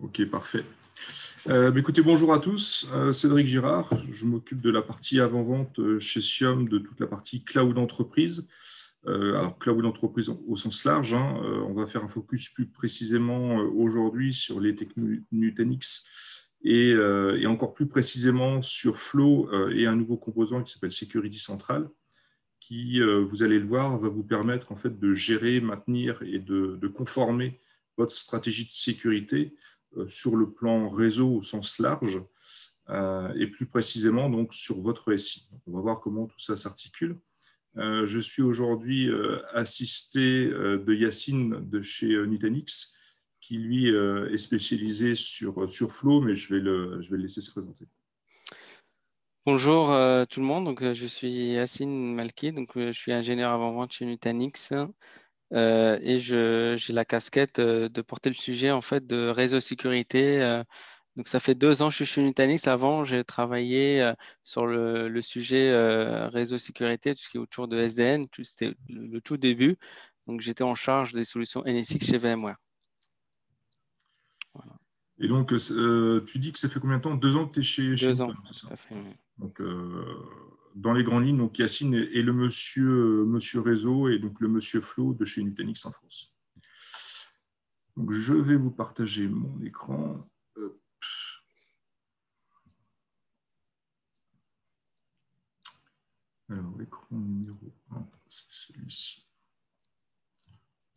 Ok, parfait. Écoutez, bonjour à tous. Cédric Girard, je m'occupe de la partie avant-vente chez Siom, de toute la partie cloud entreprise. Alors, cloud entreprise au sens large, hein, on va faire un focus plus précisément aujourd'hui sur les technologies Nutanix et encore plus précisément sur Flow et un nouveau composant qui s'appelle Security Central, qui, vous allez le voir, va vous permettre en fait de gérer, maintenir et de conformer votre stratégie de sécurité sur le plan réseau au sens large et plus précisément donc sur votre SI. Donc, on va voir comment tout ça s'articule. Je suis aujourd'hui assisté de Yacine de chez Nutanix, qui lui est spécialisé sur Flow, mais je vais le laisser se présenter. Bonjour tout le monde, je suis Yacine Malki, je suis ingénieur avant-vente chez Nutanix et j'ai la casquette de porter le sujet en fait de réseau sécurité. Donc ça fait 2 ans que je suis chez Nutanix. Avant, j'ai travaillé sur le sujet réseau sécurité, tout ce qui est autour de SDN, c'était le tout début. Donc j'étais en charge des solutions NSX chez VMware. Voilà. Et donc, tu dis que ça fait combien de temps? 2 ans que tu es chez 2 ans, Nutanix, ça fait. Donc, dans les grandes lignes, donc Yacine est le monsieur réseau et donc le monsieur Flow de chez Nutanix en France. Donc, je vais vous partager mon écran. Alors, l'écran numéro 1, c'est celui-ci.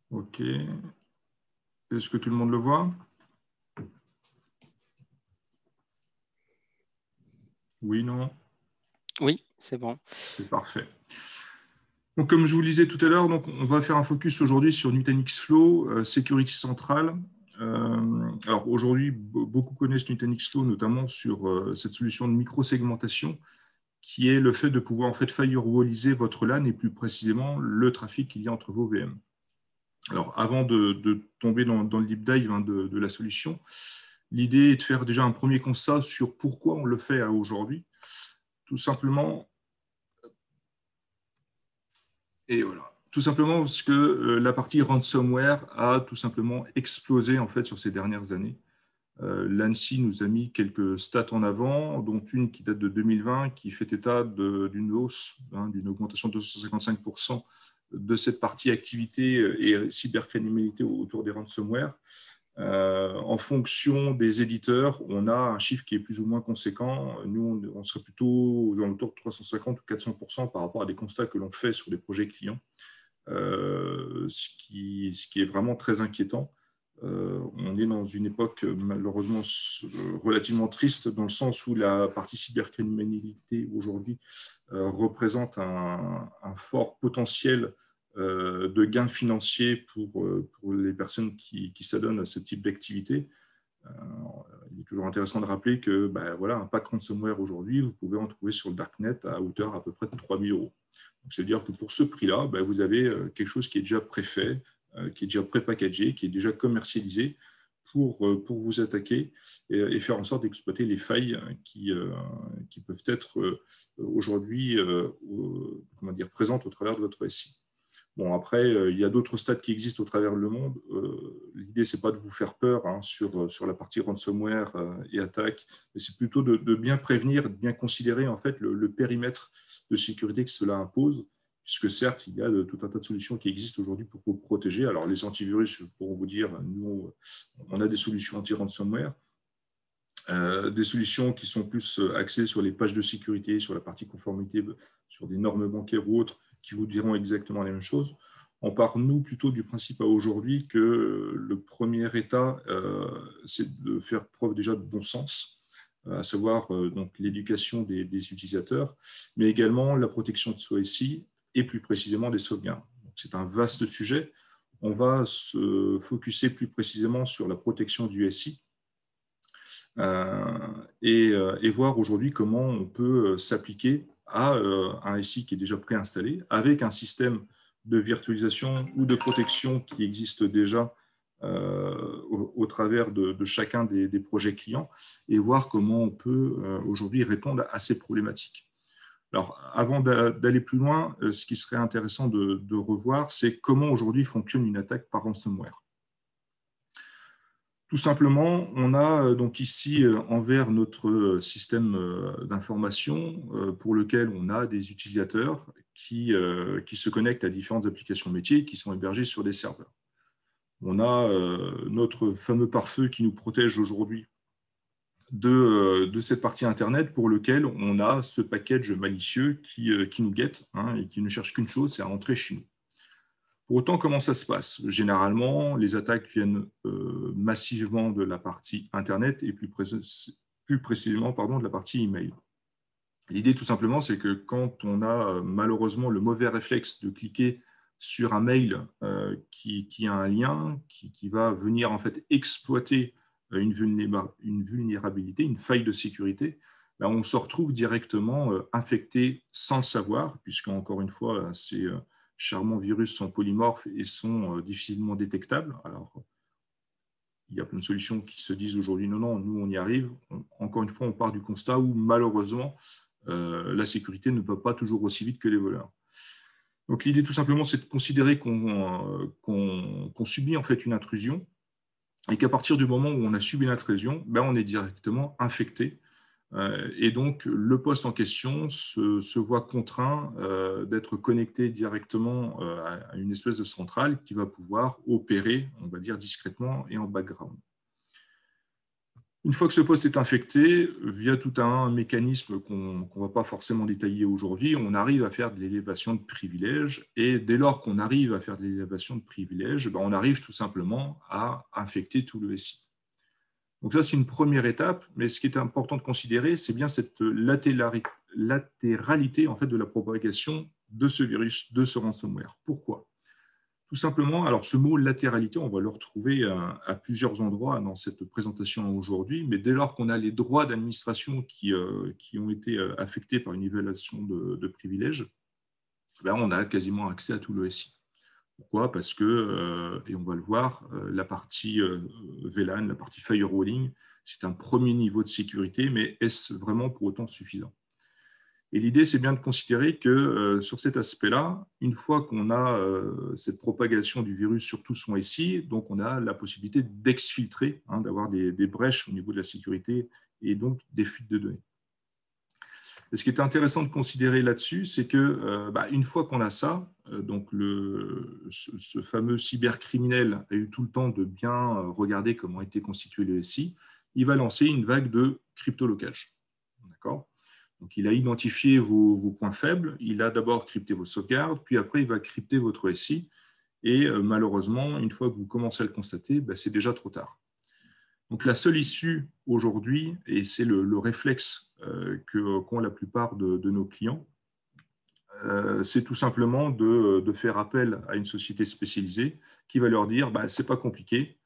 OK. Est-ce que tout le monde le voit? Oui, non? Oui, c'est bon. C'est parfait. Donc, comme je vous le disais tout à l'heure, on va faire un focus aujourd'hui sur Nutanix Flow, Security Central. Alors aujourd'hui, beaucoup connaissent Nutanix Flow, notamment sur cette solution de micro-segmentation, qui est le fait de pouvoir en fait firewalliser votre LAN et plus précisément le trafic qu'il y a entre vos VM. Alors, avant de tomber dans le deep dive de la solution, l'idée est de faire déjà un premier constat sur pourquoi on le fait à aujourd'hui. Tout simplement, et voilà. Tout simplement parce que la partie ransomware a tout simplement explosé en fait sur ces dernières années. L'ANSSI nous a mis quelques stats en avant, dont une qui date de 2020, qui fait état d'une hausse, d'une augmentation de 255% de cette partie activité et cybercriminalité autour des ransomware. En fonction des éditeurs, on a un chiffre qui est plus ou moins conséquent. Nous, on serait plutôt aux alentours de 350 ou 400% par rapport à des constats que l'on fait sur des projets clients, ce qui est vraiment très inquiétant. On est dans une époque malheureusement relativement triste dans le sens où la partie cybercriminalité aujourd'hui représente un fort potentiel de gains financiers pour les personnes qui s'adonnent à ce type d'activité. Il est toujours intéressant de rappeler que voilà, un pack ransomware aujourd'hui, vous pouvez en trouver sur le Darknet à hauteur à peu près de 3 000 €. C'est-à-dire que pour ce prix-là, vous avez quelque chose qui est déjà préfait, qui est déjà pré-packagé, qui est déjà commercialisé pour vous attaquer et faire en sorte d'exploiter les failles qui peuvent être aujourd'hui présentes au travers de votre SI. Bon, après, il y a d'autres stats qui existent au travers le monde. L'idée, ce n'est pas de vous faire peur sur la partie ransomware et attaque, mais c'est plutôt de bien prévenir, de bien considérer en fait, le périmètre de sécurité que cela impose, puisque certes, il y a tout un tas de solutions qui existent aujourd'hui pour vous protéger. Alors, les antivirus, pour vous dire, nous, on a des solutions anti-ransomware, des solutions qui sont plus axées sur les pages de sécurité, sur la partie conformité, sur des normes bancaires ou autres, qui vous diront exactement la même chose. On part, nous, plutôt du principe à aujourd'hui que le premier état, c'est de faire preuve déjà de bon sens, à savoir donc l'éducation des utilisateurs, mais également la protection de soi SI et plus précisément des sauvegardes. C'est un vaste sujet. On va se focuser plus précisément sur la protection du SI et voir aujourd'hui comment on peut s'appliquer à un SI qui est déjà préinstallé avec un système de virtualisation ou de protection qui existe déjà au travers de chacun des projets clients et voir comment on peut aujourd'hui répondre à ces problématiques. Alors, avant d'aller plus loin, ce qui serait intéressant de revoir, c'est comment aujourd'hui fonctionne une attaque par ransomware. Tout simplement, on a donc ici envers notre système d'information pour lequel on a des utilisateurs qui se connectent à différentes applications métiers qui sont hébergées sur des serveurs. On a notre fameux pare-feu qui nous protège aujourd'hui de cette partie Internet pour lequel on a ce package malicieux qui nous guette et qui ne cherche qu'une chose, c'est à entrer chez nous. Pour autant, comment ça se passe? Généralement, les attaques viennent massivement de la partie Internet et plus précisément de la partie email. L'idée, tout simplement, c'est que quand on a malheureusement le mauvais réflexe de cliquer sur un mail qui a un lien, qui va venir en fait exploiter une vulnérabilité, une faille de sécurité, ben on se retrouve directement infecté sans le savoir, puisqu'encore une fois, ces charmants virus sont polymorphes et sont difficilement détectables. Alors, il y a plein de solutions qui se disent aujourd'hui, non, nous, on y arrive. Encore une fois, on part du constat où, malheureusement, la sécurité ne va pas toujours aussi vite que les voleurs. Donc, l'idée, tout simplement, c'est de considérer qu'on subit en fait une intrusion et qu'à partir du moment où on a subi l'intrusion, ben, on est directement infecté. Et donc, le poste en question se voit contraint d'être connecté directement à une espèce de centrale qui va pouvoir opérer, on va dire, discrètement et en background. Une fois que ce poste est infecté, via tout un mécanisme qu'on ne va pas forcément détailler aujourd'hui, on arrive à faire de l'élévation de privilèges. Et dès lors qu'on arrive à faire de l'élévation de privilèges, ben, on arrive tout simplement à infecter tout le SI. Donc ça, c'est une première étape, mais ce qui est important de considérer, c'est bien cette latéralité en fait, de la propagation de ce virus, de ce ransomware. Pourquoi? Tout simplement, alors ce mot latéralité, on va le retrouver à plusieurs endroits dans cette présentation aujourd'hui, mais dès lors qu'on a les droits d'administration qui ont été affectés par une évaluation de privilèges, ben on a quasiment accès à tout le SI. Pourquoi? Parce que, et on va le voir, la partie VLAN, la partie firewalling, c'est un premier niveau de sécurité, mais est-ce vraiment pour autant suffisant? Et l'idée, c'est bien de considérer que sur cet aspect-là, une fois qu'on a cette propagation du virus sur tout son SI, donc on a la possibilité d'exfiltrer, d'avoir des brèches au niveau de la sécurité et donc des fuites de données. Et ce qui est intéressant de considérer là-dessus, c'est que une fois qu'on a ça, donc ce fameux cybercriminel a eu tout le temps de bien regarder comment était constitué le SI, il va lancer une vague de cryptolocage. D'accord? Donc, il a identifié vos points faibles, il a d'abord crypté vos sauvegardes, puis après, il va crypter votre SI. Et malheureusement, une fois que vous commencez à le constater, c'est déjà trop tard. Donc, la seule issue aujourd'hui, et c'est le réflexe qu'ont la plupart de nos clients, c'est tout simplement de faire appel à une société spécialisée qui va leur dire ce n'est pas compliqué,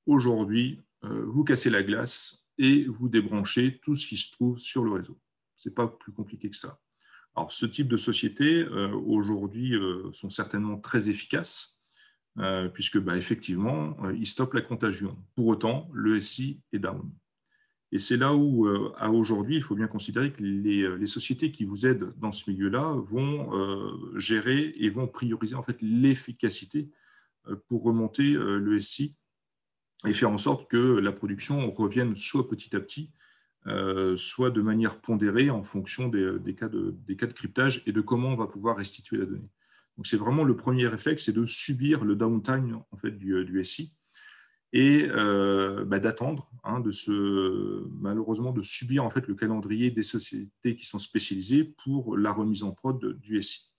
aujourd'hui, vous cassez la glace et vous débranchez tout ce qui se trouve sur le réseau. Ce n'est pas plus compliqué que ça. Alors, ce type de sociétés, aujourd'hui, sont certainement très efficaces, puisque, effectivement, ils stoppent la contagion. Pour autant, le SI est down. Et c'est là où, à aujourd'hui, il faut bien considérer que les sociétés qui vous aident dans ce milieu-là vont gérer et vont prioriser en fait l'efficacité pour remonter le SI et faire en sorte que la production revienne soit petit à petit, soit de manière pondérée en fonction des cas de cryptage et de comment on va pouvoir restituer la donnée. Donc, c'est vraiment le premier réflexe, c'est de subir le downtime en fait, du SI et d'attendre, malheureusement, de subir en fait, le calendrier des sociétés qui sont spécialisées pour la remise en prod du SI.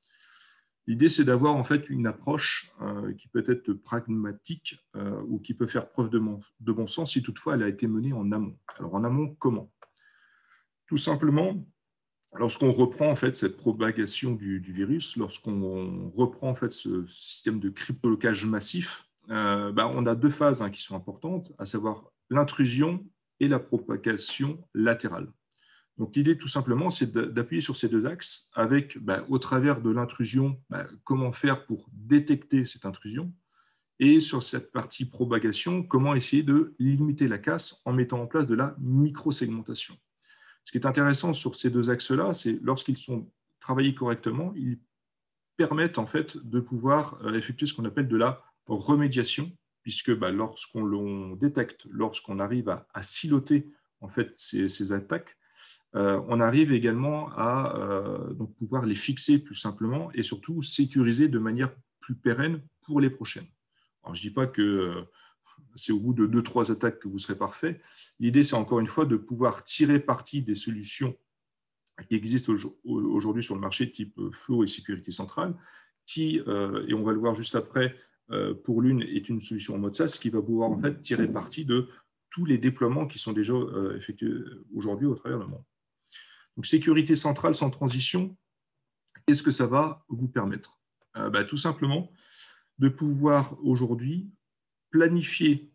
L'idée, c'est d'avoir en fait une approche qui peut être pragmatique ou qui peut faire preuve de bon sens si toutefois elle a été menée en amont. Alors en amont, comment? Tout simplement, lorsqu'on reprend en fait cette propagation du virus, lorsqu'on reprend en fait ce système de cryptolocage massif, on a deux phases qui sont importantes, à savoir l'intrusion et la propagation latérale. Donc, l'idée, tout simplement, c'est d'appuyer sur ces deux axes avec, au travers de l'intrusion, comment faire pour détecter cette intrusion Et sur cette partie propagation, comment essayer de limiter la casse en mettant en place de la micro-segmentation. Ce qui est intéressant sur ces deux axes-là, c'est lorsqu'ils sont travaillés correctement, ils permettent en fait de pouvoir effectuer ce qu'on appelle de la remédiation, puisque lorsqu'on détecte, lorsqu'on arrive à siloter en fait ces attaques, on arrive également à donc pouvoir les fixer plus simplement et surtout sécuriser de manière plus pérenne pour les prochaines. Alors, je ne dis pas que c'est au bout de 2-3 attaques que vous serez parfait. L'idée, c'est encore une fois de pouvoir tirer parti des solutions qui existent aujourd'hui sur le marché type Flow et sécurité centrale, qui, et on va le voir juste après, pour l'une est une solution en mode SaaS qui va pouvoir en fait tirer parti de tous les déploiements qui sont déjà effectués aujourd'hui au travers du monde. Donc, sécurité centrale sans transition, qu'est-ce que ça va vous permettre? Tout simplement de pouvoir aujourd'hui planifier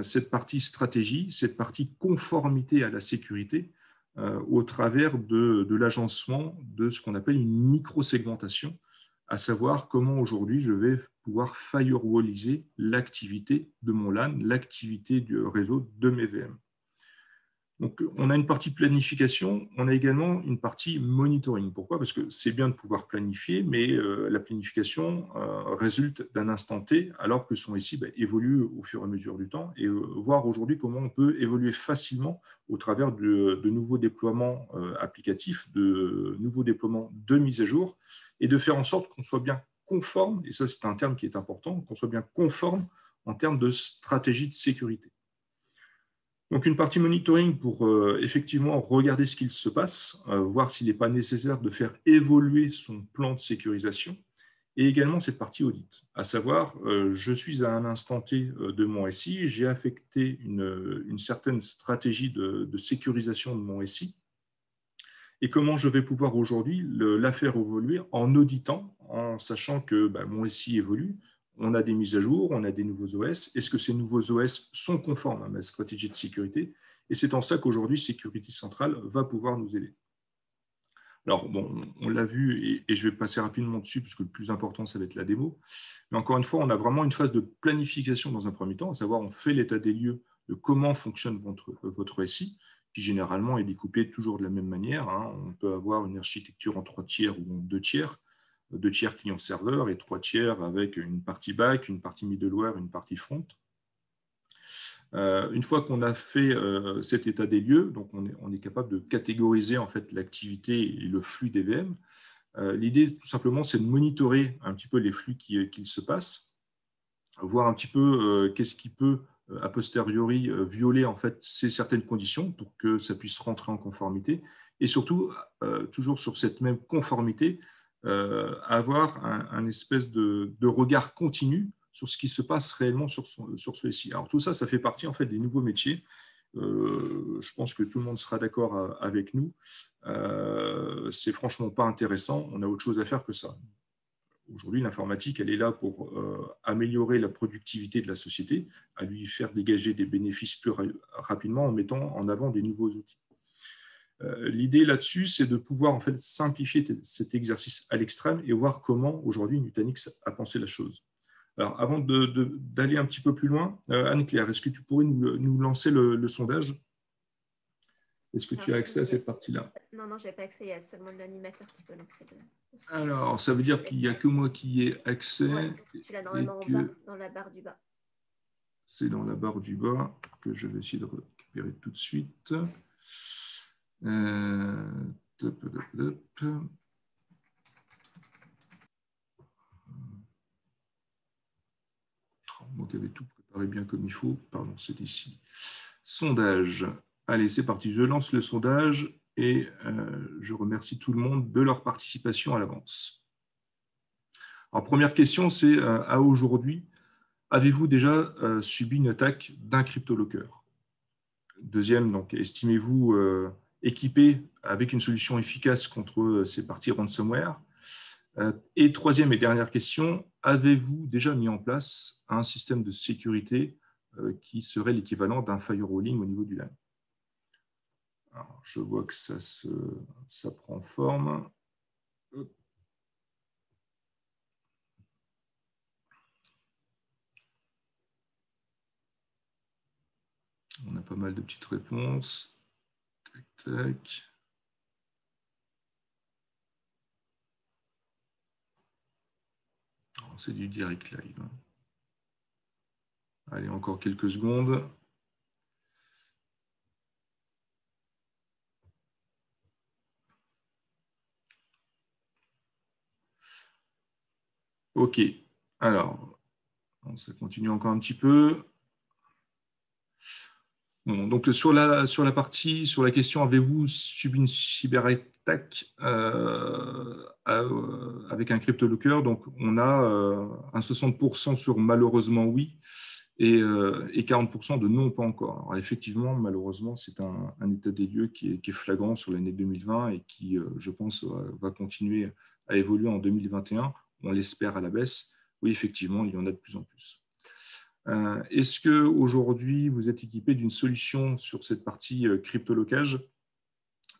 cette partie stratégie, cette partie conformité à la sécurité au travers de l'agencement de ce qu'on appelle une micro-segmentation, à savoir comment aujourd'hui je vais pouvoir firewalliser l'activité de mon LAN, l'activité du réseau de mes VM. Donc, on a une partie planification, on a également une partie monitoring. Pourquoi? Parce que c'est bien de pouvoir planifier, mais la planification résulte d'un instant T, alors que son SI évolue au fur et à mesure du temps, et voir aujourd'hui comment on peut évoluer facilement au travers de nouveaux déploiements applicatifs, de nouveaux déploiements de mise à jour, et de faire en sorte qu'on soit bien conforme, et ça c'est un terme qui est important, qu'on soit bien conforme en termes de stratégie de sécurité. Donc, une partie monitoring pour effectivement regarder ce qu'il se passe, voir s'il n'est pas nécessaire de faire évoluer son plan de sécurisation, et également cette partie audit, à savoir, je suis à un instant T de mon SI, j'ai affecté une certaine stratégie de sécurisation de mon SI, et comment je vais pouvoir aujourd'hui la faire évoluer en auditant, en sachant que mon SI évolue, on a des mises à jour, on a des nouveaux OS. Est-ce que ces nouveaux OS sont conformes à ma stratégie de sécurité? Et c'est en ça qu'aujourd'hui, Sécurité Centrale va pouvoir nous aider. Alors, bon, on l'a vu et je vais passer rapidement dessus parce que le plus important, ça va être la démo. Mais encore une fois, on a vraiment une phase de planification dans un premier temps, à savoir on fait l'état des lieux de comment fonctionne votre SI, qui généralement est découpé toujours de la même manière. On peut avoir une architecture en 3 tiers ou en 2 tiers. 2 tiers client-serveur et 3 tiers avec une partie back, une partie middleware, une partie front. Une fois qu'on a fait cet état des lieux, donc on est capable de catégoriser en fait l'activité et le flux des VM. L'idée, tout simplement, c'est de monitorer un petit peu les flux qui se passent, voir un petit peu qu'est-ce qui peut a posteriori violer en fait certaines conditions pour que ça puisse rentrer en conformité, et surtout toujours sur cette même conformité, avoir un espèce de regard continu sur ce qui se passe réellement sur ce SI. Alors tout ça, ça fait partie en fait des nouveaux métiers. Je pense que tout le monde sera d'accord avec nous. C'est franchement pas intéressant. On a autre chose à faire que ça. Aujourd'hui, l'informatique, elle est là pour améliorer la productivité de la société, à lui faire dégager des bénéfices plus rapidement en mettant en avant des nouveaux outils. L'idée là-dessus, c'est de pouvoir en fait simplifier cet exercice à l'extrême et voir comment aujourd'hui Nutanix a pensé la chose. Alors, avant d'aller un petit peu plus loin, Anne-Claire, est-ce que tu pourrais nous lancer le sondage? Est-ce que tu as accès à cette partie-là? Non, je n'ai pas accès, il y a seulement l'animateur qui peut lancer Alors, ça veut dire qu'il n'y a que moi qui ai accès. Ouais, tu l'as normalement en bas, dans la barre du bas. C'est dans la barre du bas que je vais essayer de récupérer tout de suite. Moi qui avais tout préparé bien comme il faut, pardon, c'est ici. Sondage. Allez, c'est parti. Je lance le sondage et je remercie tout le monde de leur participation à l'avance. Alors, première question, c'est à aujourd'hui, avez-vous déjà subi une attaque d'un cryptolocker? Deuxième, donc, estimez-vous équipé avec une solution efficace contre ces parties ransomware? Et troisième et dernière question, avez-vous déjà mis en place un système de sécurité qui serait l'équivalent d'un firewalling au niveau du LAN? Alors, je vois que ça prend forme. On a pas mal de petites réponses. Tac, tac. C'est du direct live. Allez, encore quelques secondes. OK. Alors, ça continue encore un petit peu. Bon, donc sur la question, avez-vous subi une cyberattaque avec un CryptoLocker? Donc, on a un 60% sur malheureusement oui et 40% de non, pas encore. Alors, effectivement, malheureusement, c'est un état des lieux qui est flagrant sur l'année 2020 et qui, je pense, va continuer à évoluer en 2021. On l'espère à la baisse. Oui, effectivement, il y en a de plus en plus. Est-ce qu'aujourd'hui, vous êtes équipé d'une solution sur cette partie crypto-locage?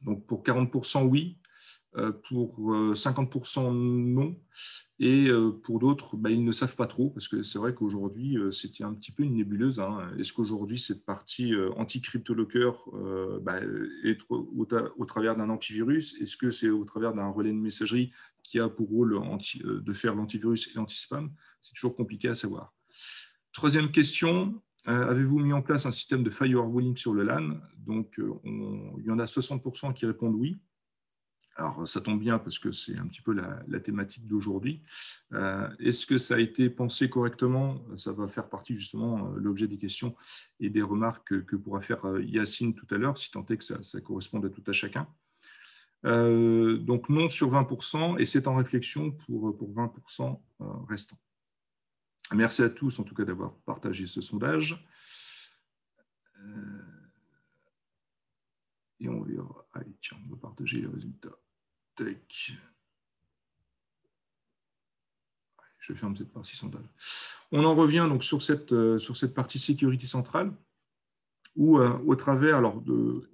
Donc, pour 40%, oui. Pour 50%, non. Et pour d'autres, ils ne savent pas trop, parce que c'est vrai qu'aujourd'hui, c'était un petit peu une nébuleuse. Est-ce qu'aujourd'hui, cette partie anti-crypto-locker est au travers d'un antivirus? Est-ce que c'est au travers d'un relais de messagerie qui a pour rôle de faire l'antivirus et l'anti-spam? C'est toujours compliqué à savoir. Troisième question, avez-vous mis en place un système de firewalling sur le LAN? Donc, il y en a 60% qui répondent oui. Alors, ça tombe bien parce que c'est un petit peu la thématique d'aujourd'hui. Est-ce que ça a été pensé correctement? Ça va faire partie justement de l'objet des questions et des remarques que pourra faire Yacine tout à l'heure, si tant est que ça corresponde à tout à chacun. Donc, non sur 20% et c'est en réflexion pour 20% restants. Merci à tous, en tout cas, d'avoir partagé ce sondage. Et on verra. Allez, tiens, on va partager les résultats. Tac. Je ferme cette partie sondage. On en revient donc sur cette partie sécurité centrale, où au travers,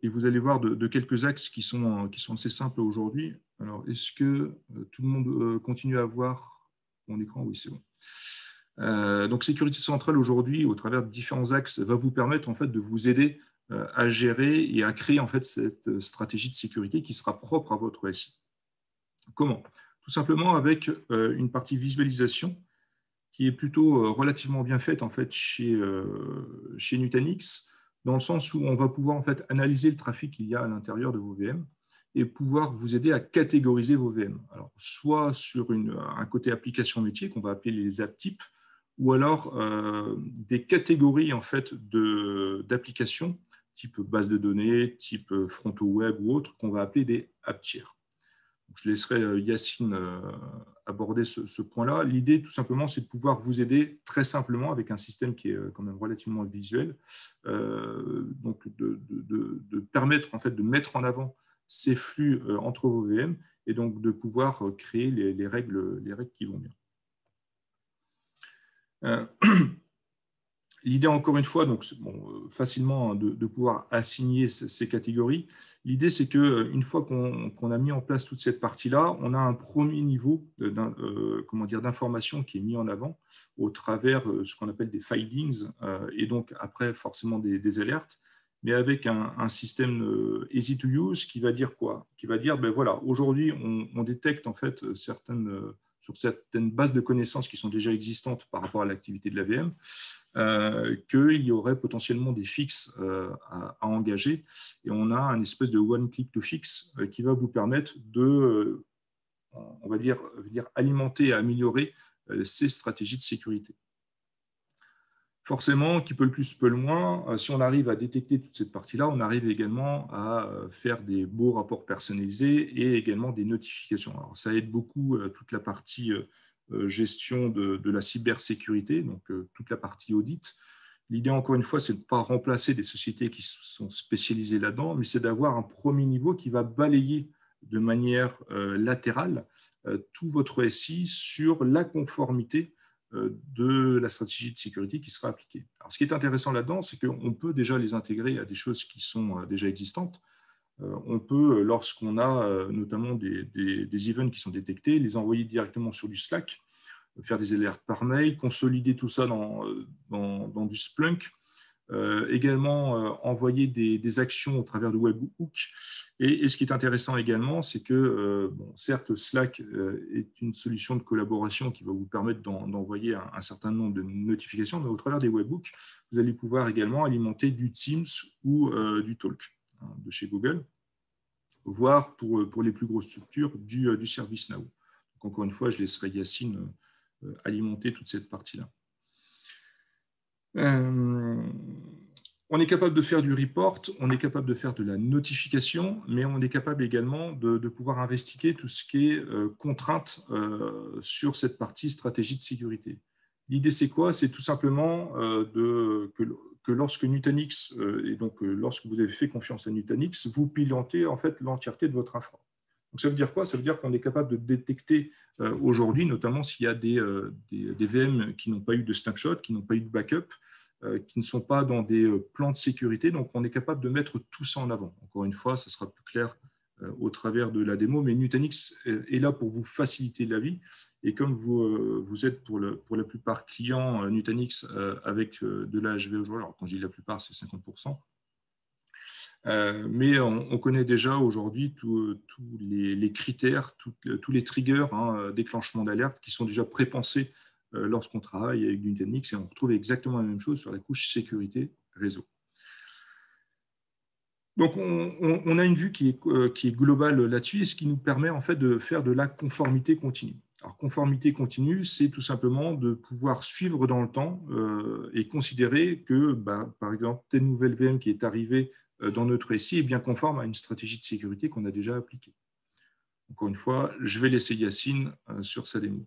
et vous allez voir de quelques axes qui sont assez simples aujourd'hui. Alors, est-ce que tout le monde continue à voir mon écran? Oui, c'est bon. Donc, sécurité centrale aujourd'hui, au travers de différents axes, va vous permettre en fait de vous aider à gérer et à créer en fait cette stratégie de sécurité qui sera propre à votre SI. Comment? Tout simplement avec une partie visualisation qui est plutôt relativement bien faite en fait chez Nutanix, dans le sens où on va pouvoir en fait analyser le trafic qu'il y a à l'intérieur de vos VM et pouvoir vous aider à catégoriser vos VM. Alors, soit sur un côté application métier qu'on va appeler les app types, ou alors des catégories en fait d'applications type base de données, type front au web ou autre, qu'on va appeler des app tiers. Je laisserai Yacine aborder ce point-là. L'idée, tout simplement, c'est de pouvoir vous aider très simplement avec un système qui est quand même relativement visuel, donc de permettre en fait de mettre en avant ces flux entre vos VM et donc de pouvoir créer les règles qui vont bien. L'idée, encore une fois, donc, facilement de pouvoir assigner ces catégories. L'idée, c'est qu'une fois qu'on a mis en place toute cette partie-là, on a un premier niveau d'information qui est mis en avant au travers ce qu'on appelle des findings et donc après forcément des alertes, mais avec un système easy to use qui va dire quoi? Qui va dire, voilà, aujourd'hui, on détecte en fait sur certaines bases de connaissances qui sont déjà existantes par rapport à l'activité de la VM, qu'il y aurait potentiellement des fixes à engager. Et on a un espèce de one click to fix qui va vous permettre de, on va dire, alimenter et améliorer ces stratégies de sécurité. Forcément, qui peut le plus, peut le moins. Si on arrive à détecter toute cette partie-là, on arrive également à faire des beaux rapports personnalisés et également des notifications. Alors, ça aide beaucoup toute la partie gestion de la cybersécurité, donc toute la partie audit. L'idée, encore une fois, c'est de ne pas remplacer des sociétés qui sont spécialisées là-dedans, mais c'est d'avoir un premier niveau qui va balayer de manière latérale tout votre SI sur la conformité de la stratégie de sécurité qui sera appliquée. Alors, ce qui est intéressant là-dedans, c'est qu'on peut déjà les intégrer à des choses qui sont déjà existantes. On peut, lorsqu'on a notamment des events qui sont détectés, les envoyer directement sur du Slack, faire des alertes par mail, consolider tout ça dans du Splunk, également envoyer des actions au travers de webhooks. Et ce qui est intéressant également, c'est que, certes, Slack est une solution de collaboration qui va vous permettre d'envoyer un certain nombre de notifications, mais au travers des webhooks, vous allez pouvoir également alimenter du Teams ou du Talk de chez Google, voire pour les plus grosses structures du ServiceNow. Donc, encore une fois, je laisserai Yacine alimenter toute cette partie-là. On est capable de faire du report, on est capable de faire de la notification, mais on est capable également de pouvoir investiguer tout ce qui est contrainte sur cette partie stratégie de sécurité. L'idée, c'est quoi? C'est tout simplement que lorsque Nutanix, et donc lorsque vous avez fait confiance à Nutanix, vous pilotez en fait l'entièreté de votre infra. Donc, ça veut dire quoi? Ça veut dire qu'on est capable de détecter aujourd'hui, notamment s'il y a des VM qui n'ont pas eu de snapshot, qui n'ont pas eu de backup, qui ne sont pas dans des plans de sécurité. Donc, on est capable de mettre tout ça en avant. Encore une fois, ça sera plus clair au travers de la démo, mais Nutanix est là pour vous faciliter la vie. Et comme vous êtes pour la plupart clients Nutanix avec de l'AHV aujourd'hui, alors quand je dis la plupart, c'est 50%, mais on connaît déjà aujourd'hui tous les critères, tous les triggers, déclenchement d'alerte qui sont déjà prépensés lorsqu'on travaille avec Nutanix, et on retrouve exactement la même chose sur la couche sécurité réseau. Donc, on a une vue qui est globale là-dessus, et ce qui nous permet en fait de faire de la conformité continue. Alors, conformité continue, c'est tout simplement de pouvoir suivre dans le temps et considérer que, par exemple, telle nouvelle VM qui est arrivée dans notre SI est bien conforme à une stratégie de sécurité qu'on a déjà appliquée. Encore une fois, je vais laisser Yacine sur sa démo.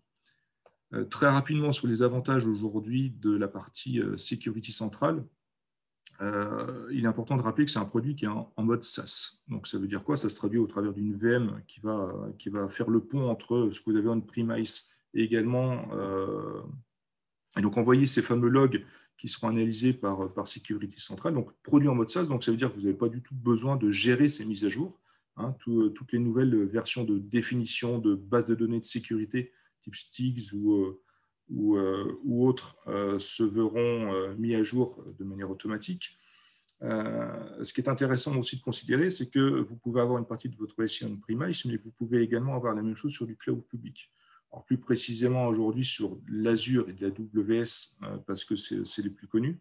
Très rapidement sur les avantages aujourd'hui de la partie Security Central, il est important de rappeler que c'est un produit qui est en mode SaaS. Donc, ça veut dire quoi? Ça se traduit au travers d'une VM qui va faire le pont entre ce que vous avez on-premise et également et donc envoyer ces fameux logs qui seront analysés par Security Central. Donc, produit en mode SaaS, donc ça veut dire que vous n'avez pas du tout besoin de gérer ces mises à jour. Toutes les nouvelles versions de définition de bases de données de sécurité type Stigs ou autres se verront mis à jour de manière automatique. Ce qui est intéressant aussi de considérer, c'est que vous pouvez avoir une partie de votre SI on-premise, mais vous pouvez également avoir la même chose sur du cloud public. Alors, plus précisément aujourd'hui sur l'Azure et de la AWS, parce que c'est les plus connus.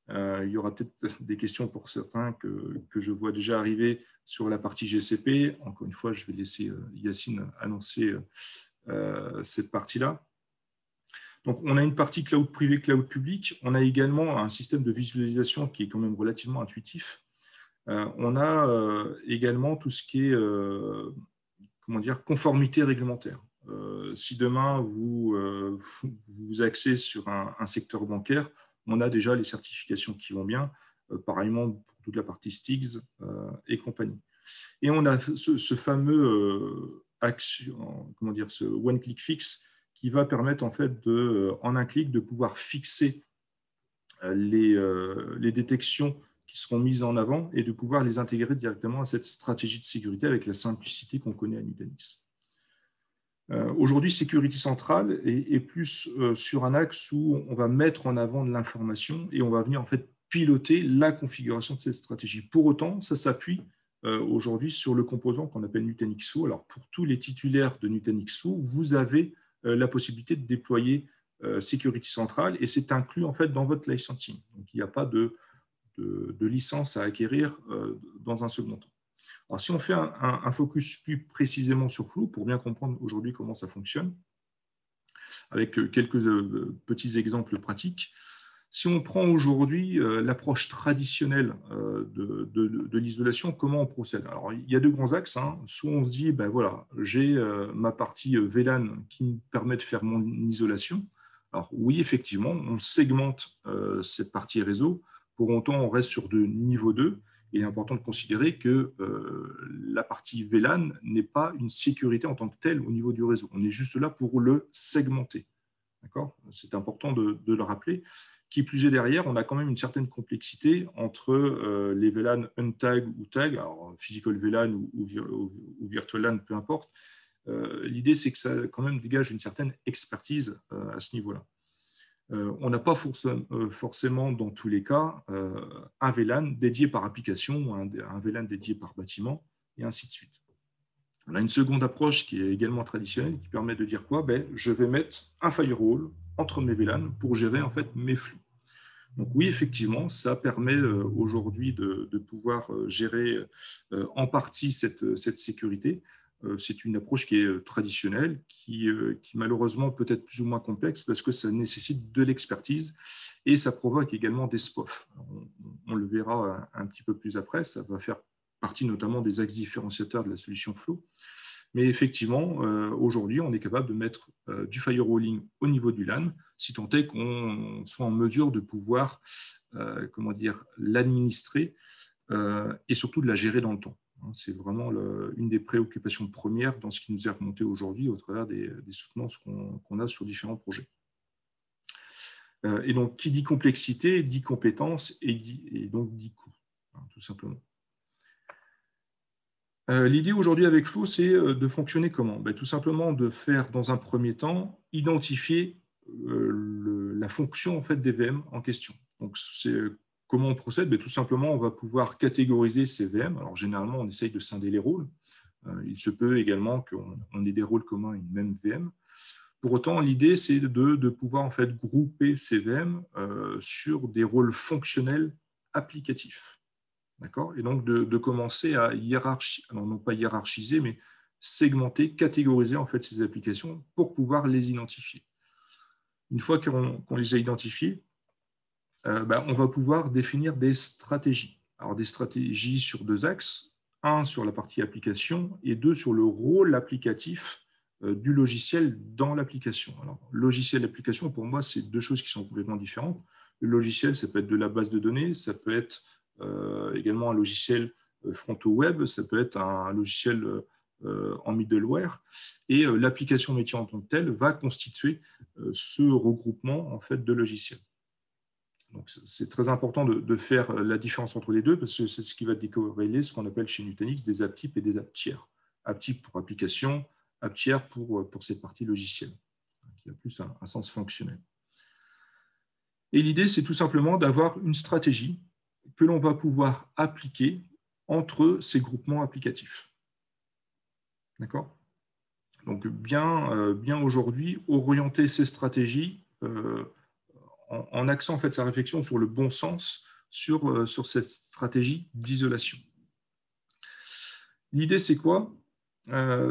Il y aura peut-être des questions pour certains que je vois déjà arriver sur la partie GCP. Encore une fois, je vais laisser Yacine annoncer cette partie-là. Donc, on a une partie cloud privé, cloud public. On a également un système de visualisation qui est quand même relativement intuitif. On a également tout ce qui est conformité réglementaire. Si demain vous axez sur un secteur bancaire, on a déjà les certifications qui vont bien, pareillement pour toute la partie Stigs et compagnie. Et on a ce fameux ce one-click fix qui va permettre en fait en un clic de pouvoir fixer les détections qui seront mises en avant et de pouvoir les intégrer directement à cette stratégie de sécurité avec la simplicité qu'on connaît à Nutanix. Aujourd'hui, Security Central est plus sur un axe où on va mettre en avant de l'information et on va venir en fait piloter la configuration de cette stratégie. Pour autant, ça s'appuie aujourd'hui sur le composant qu'on appelle Nutanix-O. Alors, pour tous les titulaires de Nutanix-O, vous avez la possibilité de déployer Security Central et c'est inclus en fait dans votre licensing. Donc, il n'y a pas de licence à acquérir dans un second temps. Alors, si on fait un focus plus précisément sur Flow, pour bien comprendre aujourd'hui comment ça fonctionne, avec quelques petits exemples pratiques, si on prend aujourd'hui l'approche traditionnelle de l'isolation, comment on procède? Alors, il y a deux grands axes. Soit on se dit, voilà, j'ai ma partie VLAN qui me permet de faire mon isolation. Alors, oui, effectivement, on segmente cette partie réseau. Pour autant, on reste sur de niveau 2. Il est important de considérer que la partie VLAN n'est pas une sécurité en tant que telle au niveau du réseau. On est juste là pour le segmenter. C'est important de le rappeler. Qui plus est derrière, on a quand même une certaine complexité entre les VLAN untag ou tag, alors physical VLAN ou virtual LAN, peu importe. L'idée, c'est que ça quand même dégage une certaine expertise à ce niveau-là. On n'a pas forcément dans tous les cas un VLAN dédié par application ou un VLAN dédié par bâtiment, et ainsi de suite. On a une seconde approche qui est également traditionnelle, qui permet de dire quoi? Je vais mettre un firewall entre mes VLAN pour gérer en fait mes flux. Donc oui, effectivement, ça permet aujourd'hui de pouvoir gérer en partie cette sécurité. C'est une approche qui est traditionnelle, qui malheureusement peut être plus ou moins complexe parce que ça nécessite de l'expertise et ça provoque également des SPOF. On le verra un petit peu plus après, ça va faire partie notamment des axes différenciateurs de la solution Flow. Mais effectivement, aujourd'hui, on est capable de mettre du firewalling au niveau du LAN, si tant est qu'on soit en mesure de pouvoir l'administrer et surtout de la gérer dans le temps. C'est vraiment une des préoccupations premières dans ce qui nous est remonté aujourd'hui au travers des soutenances qu'on a sur différents projets. Et donc, qui dit complexité, dit compétence et donc dit coût, tout simplement. L'idée aujourd'hui avec Flow, c'est de fonctionner comment? Tout simplement de faire, dans un premier temps, identifier la fonction en fait, des VM en question. Donc, comment on procède? Tout simplement, on va pouvoir catégoriser ces VM. Alors, généralement, on essaye de scinder les rôles. Il se peut également qu'on ait des rôles communs à une même VM. Pour autant, l'idée, c'est de pouvoir en fait, grouper ces VM sur des rôles fonctionnels applicatifs. Et donc de commencer à non pas hiérarchiser, mais segmenter, catégoriser en fait ces applications pour pouvoir les identifier. Une fois qu'on les a identifiées, on va pouvoir définir des stratégies. Alors des stratégies sur deux axes, un sur la partie application et deux sur le rôle applicatif du logiciel dans l'application. Alors logiciel et application, pour moi, c'est deux choses qui sont complètement différentes. Le logiciel, ça peut être de la base de données, ça peut être également un logiciel front-web, ça peut être un logiciel en middleware, et l'application métier en tant que telle va constituer ce regroupement en fait, de logiciels. Donc, c'est très important de faire la différence entre les deux, parce que c'est ce qui va décorréler ce qu'on appelle chez Nutanix des app types et des app tiers. App type pour application, app tiers pour cette partie logicielle, qui a plus un sens fonctionnel. Et l'idée, c'est tout simplement d'avoir une stratégie que l'on va pouvoir appliquer entre ces groupements applicatifs. D'accord? Donc, bien aujourd'hui, orienter ces stratégies en axant en fait, sa réflexion sur le bon sens sur cette stratégie d'isolation. L'idée, c'est quoi?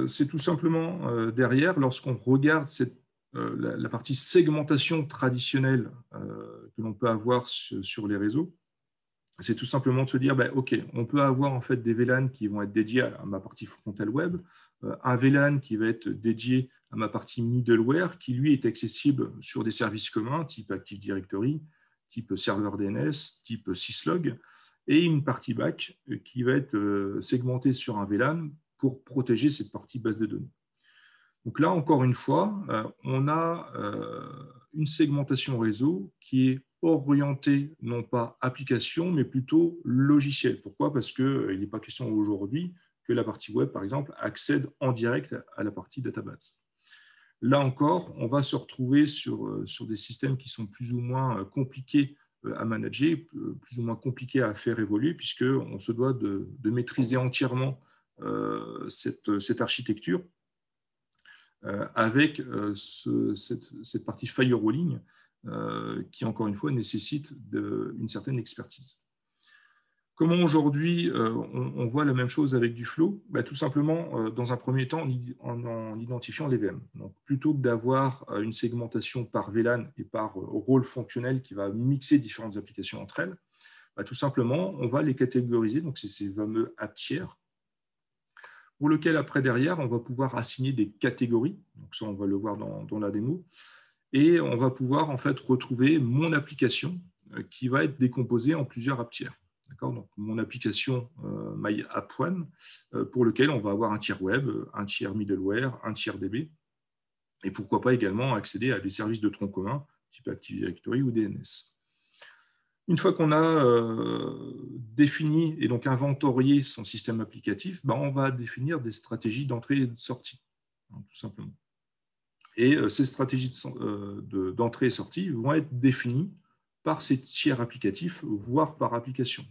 C'est tout simplement derrière, lorsqu'on regarde la partie segmentation traditionnelle que l'on peut avoir sur les réseaux, c'est tout simplement de se dire, OK, on peut avoir en fait des VLAN qui vont être dédiés à ma partie frontale web, un VLAN qui va être dédié à ma partie middleware, qui lui est accessible sur des services communs, type Active Directory, type serveur DNS, type syslog, et une partie back qui va être segmentée sur un VLAN pour protéger cette partie base de données. Donc là, encore une fois, on a une segmentation réseau qui est orientée, non pas application, mais plutôt logiciel. Pourquoi? Parce qu'il n'est pas question aujourd'hui que la partie web, par exemple, accède en direct à la partie database. Là encore, on va se retrouver sur des systèmes qui sont plus ou moins compliqués à manager, plus ou moins compliqués à faire évoluer, puisqu'on se doit de maîtriser entièrement cette architecture avec cette partie firewalling qui, encore une fois, nécessite une certaine expertise. Comment aujourd'hui on voit la même chose avec du Flow? Tout simplement, dans un premier temps, en identifiant les VM. Donc, plutôt que d'avoir une segmentation par VLAN et par rôle fonctionnel qui va mixer différentes applications entre elles, tout simplement, on va les catégoriser. Donc, c'est ces fameux app tiers pour lequel, après, derrière, on va pouvoir assigner des catégories. Donc, ça, on va le voir dans la démo. Et on va pouvoir, en fait, retrouver mon application qui va être décomposée en plusieurs app tiers. Donc, mon application My App One, pour lequel on va avoir un tiers web, un tiers middleware, un tiers DB, et pourquoi pas également accéder à des services de tronc commun, type Active Directory ou DNS. Une fois qu'on a défini et donc inventorié son système applicatif, on va définir des stratégies d'entrée et de sortie, tout simplement. Et ces stratégies d'entrée et sortie vont être définies par ces tiers applicatifs, voire par application.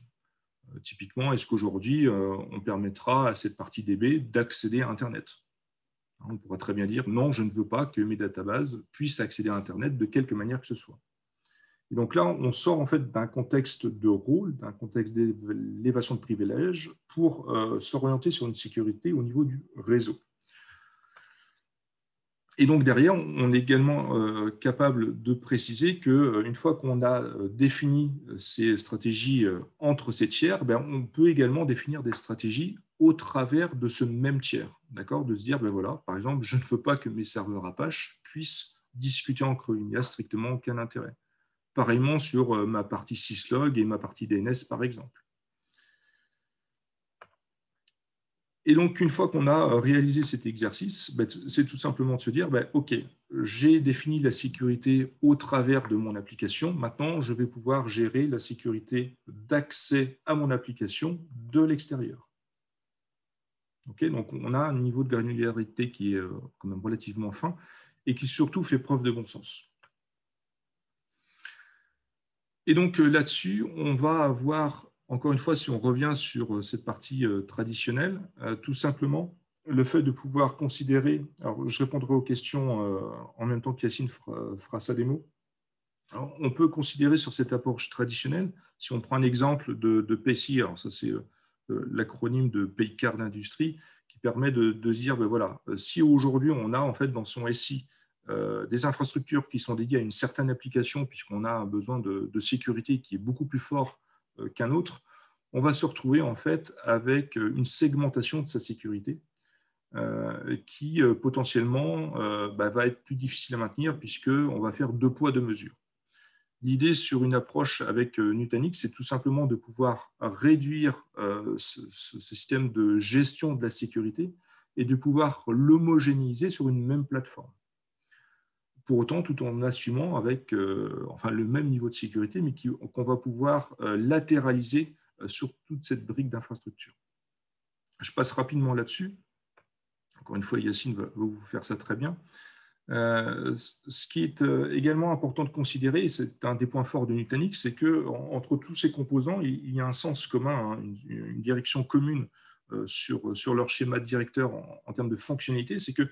Typiquement, est-ce qu'aujourd'hui, on permettra à cette partie DB d'accéder à Internet? On pourra très bien dire non, je ne veux pas que mes databases puissent accéder à Internet de quelque manière que ce soit. Et donc là, on sort en fait d'un contexte de rôle, d'un contexte d'élévation de privilèges pour s'orienter sur une sécurité au niveau du réseau. Et donc derrière, on est également capable de préciser qu'une fois qu'on a défini ces stratégies entre ces tiers, ben, on peut également définir des stratégies au travers de ce même tiers. D'accord, de se dire, ben voilà, par exemple, je ne veux pas que mes serveurs Apache puissent discuter entre eux. Il n'y a strictement aucun intérêt. Pareillement sur ma partie syslog et ma partie DNS, par exemple. Et donc, une fois qu'on a réalisé cet exercice, c'est tout simplement de se dire, OK, j'ai défini la sécurité au travers de mon application. Maintenant, je vais pouvoir gérer la sécurité d'accès à mon application de l'extérieur. Okay, donc, on a un niveau de granularité qui est quand même relativement fin et qui surtout fait preuve de bon sens. Et donc, là-dessus, on va avoir... Encore une fois, si on revient sur cette partie traditionnelle, tout simplement, le fait de pouvoir considérer, alors je répondrai aux questions en même temps qu'Yacine fera sa démo. Alors, on peut considérer sur cette approche traditionnelle, si on prend un exemple de PCI, alors ça c'est l'acronyme de Pay Card d'industrie, qui permet de se dire, ben voilà, si aujourd'hui on a en fait dans son SI des infrastructures qui sont dédiées à une certaine application, puisqu'on a un besoin de sécurité qui est beaucoup plus fort qu'un autre, on va se retrouver en fait avec une segmentation de sa sécurité qui potentiellement va être plus difficile à maintenir puisqu'on va faire 2 poids 2 mesures. L'idée sur une approche avec Nutanix, c'est tout simplement de pouvoir réduire ce système de gestion de la sécurité et de pouvoir l'homogénéiser sur une même plateforme. Pour autant, tout en assumant avec le même niveau de sécurité, mais qu'on va pouvoir latéraliser sur toute cette brique d'infrastructure. Je passe rapidement là-dessus. Encore une fois, Yacine va vous faire ça très bien. Ce qui est également important de considérer, et c'est un des points forts de Nutanix, c'est qu'entre tous ces composants, il y a un sens commun, hein, une direction commune sur leur schéma de directeur en termes de fonctionnalité. C'est que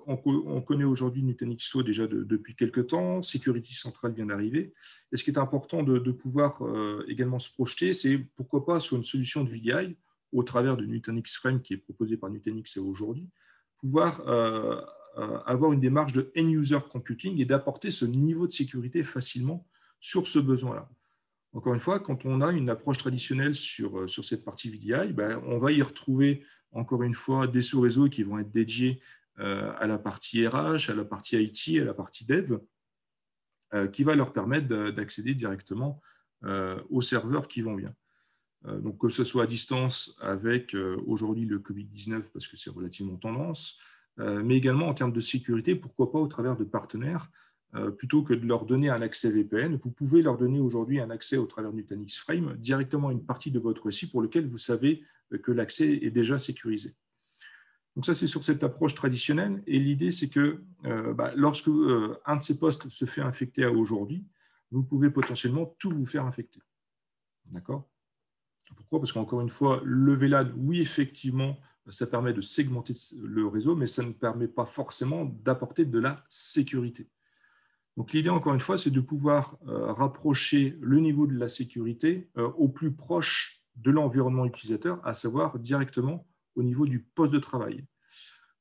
on connaît aujourd'hui Nutanix Flow déjà depuis quelques temps, Security Central vient d'arriver. Et ce qui est important de pouvoir également se projeter, c'est pourquoi pas sur une solution de VDI, au travers de Nutanix Frame qui est proposé par Nutanix aujourd'hui, pouvoir avoir une démarche de end-user computing et d'apporter ce niveau de sécurité facilement sur ce besoin-là. Encore une fois, quand on a une approche traditionnelle sur cette partie VDI, on va y retrouver encore une fois des sous-réseaux qui vont être dédiés à la partie RH, à la partie IT, à la partie dev, qui va leur permettre d'accéder directement aux serveurs qui vont bien. Donc, que ce soit à distance avec aujourd'hui le Covid-19, parce que c'est relativement tendance, mais également en termes de sécurité, pourquoi pas au travers de partenaires, plutôt que de leur donner un accès VPN. Vous pouvez leur donner aujourd'hui un accès au travers de Nutanix Frame directement à une partie de votre SI pour lequel vous savez que l'accès est déjà sécurisé. Donc ça, c'est sur cette approche traditionnelle. Et l'idée, c'est que lorsque un de ces postes se fait infecter aujourd'hui, vous pouvez potentiellement tout vous faire infecter. D'accord ? Pourquoi ? Parce qu'encore une fois, le VLAN, oui, effectivement, ça permet de segmenter le réseau, mais ça ne permet pas forcément d'apporter de la sécurité. Donc l'idée, encore une fois, c'est de pouvoir rapprocher le niveau de la sécurité au plus proche de l'environnement utilisateur, à savoir directement au niveau du poste de travail.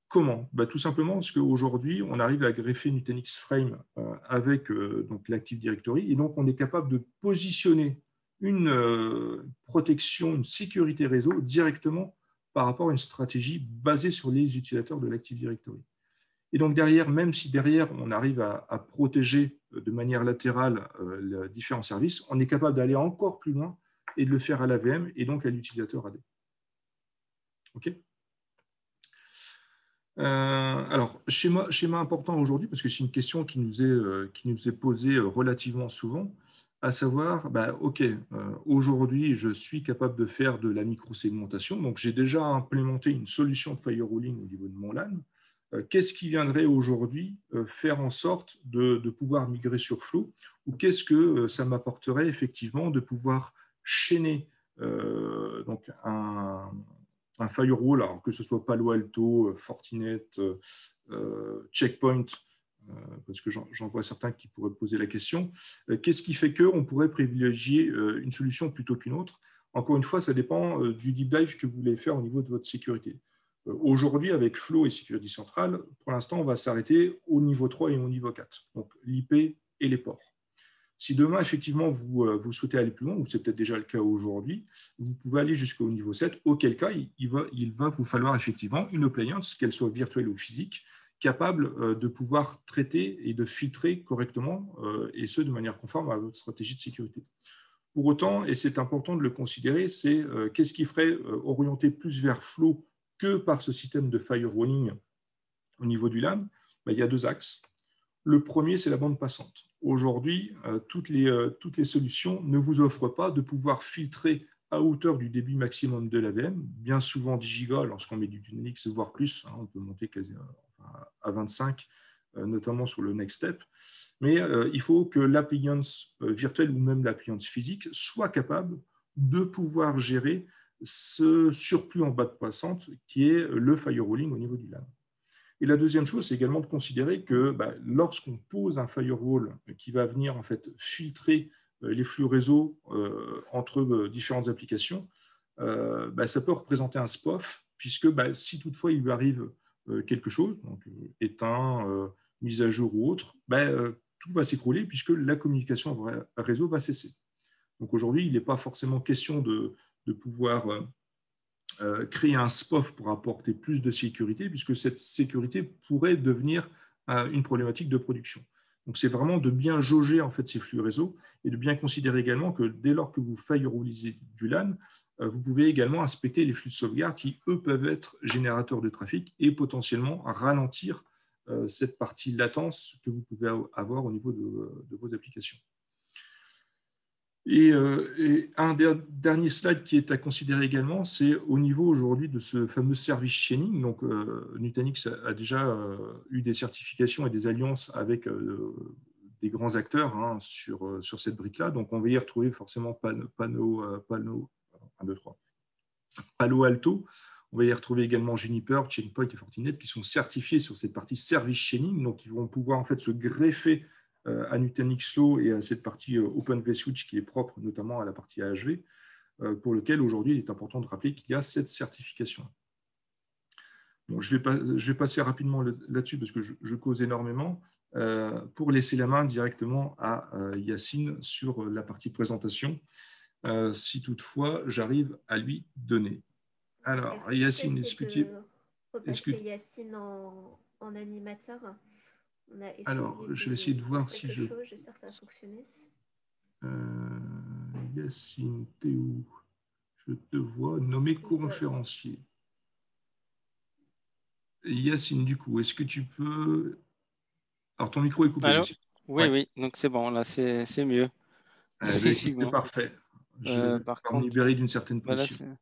Comment ? Tout simplement parce qu'aujourd'hui, on arrive à greffer Nutanix Frame avec donc l'Active Directory, et donc on est capable de positionner une protection, une sécurité réseau directement par rapport à une stratégie basée sur les utilisateurs de l'Active Directory. Et donc derrière, même si derrière on arrive à protéger de manière latérale les différents services, on est capable d'aller encore plus loin et de le faire à l'AVM et donc à l'utilisateur AD. OK ? Alors, schéma important aujourd'hui, parce que c'est une question qui nous est posée relativement souvent, à savoir, OK, aujourd'hui, je suis capable de faire de la micro-segmentation, donc j'ai déjà implémenté une solution de firewalling au niveau de mon LAN. qu'est-ce qui viendrait aujourd'hui faire en sorte de pouvoir migrer sur Flow, ou qu'est-ce que ça m'apporterait effectivement de pouvoir chaîner donc un firewall, alors que ce soit Palo Alto, Fortinet, Checkpoint, parce que j'en vois certains qui pourraient poser la question. Qu'est-ce qui fait qu'on pourrait privilégier une solution plutôt qu'une autre? Encore une fois, ça dépend du deep dive que vous voulez faire au niveau de votre sécurité. Aujourd'hui, avec Flow et Security Central, pour l'instant, on va s'arrêter au niveau 3 et au niveau 4, donc l'IP et les ports. Si demain, effectivement, vous souhaitez aller plus loin, ou c'est peut-être déjà le cas aujourd'hui, vous pouvez aller jusqu'au niveau 7, auquel cas, il va vous falloir effectivement une appliance, qu'elle soit virtuelle ou physique, capable de pouvoir traiter et de filtrer correctement, et ce, de manière conforme à votre stratégie de sécurité. Pour autant, et c'est important de le considérer, c'est qu'est-ce qui ferait orienter plus vers Flow que par ce système de firewalling au niveau du LAN? Il y a deux axes. Le premier, c'est la bande passante. Aujourd'hui, toutes les solutions ne vous offrent pas de pouvoir filtrer à hauteur du débit maximum de la VM, bien souvent 10 gigas lorsqu'on met du Linux, voire plus, on peut monter à 25, notamment sur le next step. Mais il faut que l'appliance virtuelle ou même l'appliance physique soit capable de pouvoir gérer ce surplus en bande passante qui est le firewalling au niveau du LAN. Et la deuxième chose, c'est également de considérer que lorsqu'on pose un firewall qui va venir en fait filtrer les flux réseau entre différentes applications, ça peut représenter un SPOF, puisque si toutefois il lui arrive quelque chose, donc éteint, mise à jour ou autre, tout va s'écrouler puisque la communication réseau va cesser. Donc aujourd'hui, il n'est pas forcément question de pouvoir créer un SPOF pour apporter plus de sécurité, puisque cette sécurité pourrait devenir une problématique de production. Donc, c'est vraiment de bien jauger en fait ces flux réseau et de bien considérer également que dès lors que vous firewallisez du LAN, vous pouvez également inspecter les flux de sauvegarde qui, eux, peuvent être générateurs de trafic et potentiellement ralentir cette partie latence que vous pouvez avoir au niveau de vos applications. Et un dernier slide qui est à considérer également, c'est au niveau aujourd'hui de ce fameux service chaining. Donc, Nutanix a déjà eu des certifications et des alliances avec des grands acteurs sur cette brique-là. Donc, on va y retrouver forcément Palo Alto. On va y retrouver également Juniper, Checkpoint et Fortinet qui sont certifiés sur cette partie service chaining. Donc, ils vont pouvoir en fait se greffer à Nutanix Flow et à cette partie Open vSwitch qui est propre notamment à la partie AHV, pour lequel aujourd'hui il est important de rappeler qu'il y a cette certification. Bon, je vais passer rapidement là-dessus parce que je cause énormément pour laisser la main directement à Yacine sur la partie présentation, si toutefois j'arrive à lui donner. Alors, Yacine, est-ce que tu repasser Yacine en animateur? Alors, je vais essayer de voir si je... J'espère que ça va fonctionner. Yacine, t'es où? Je te vois nommé conférencier. Yacine, du coup, est-ce que tu peux... Alors, ton micro est coupé. Alors, oui, oui, donc c'est bon, là, c'est mieux. C'est parfait. Par on contre, libéré d'une certaine pression. Voilà,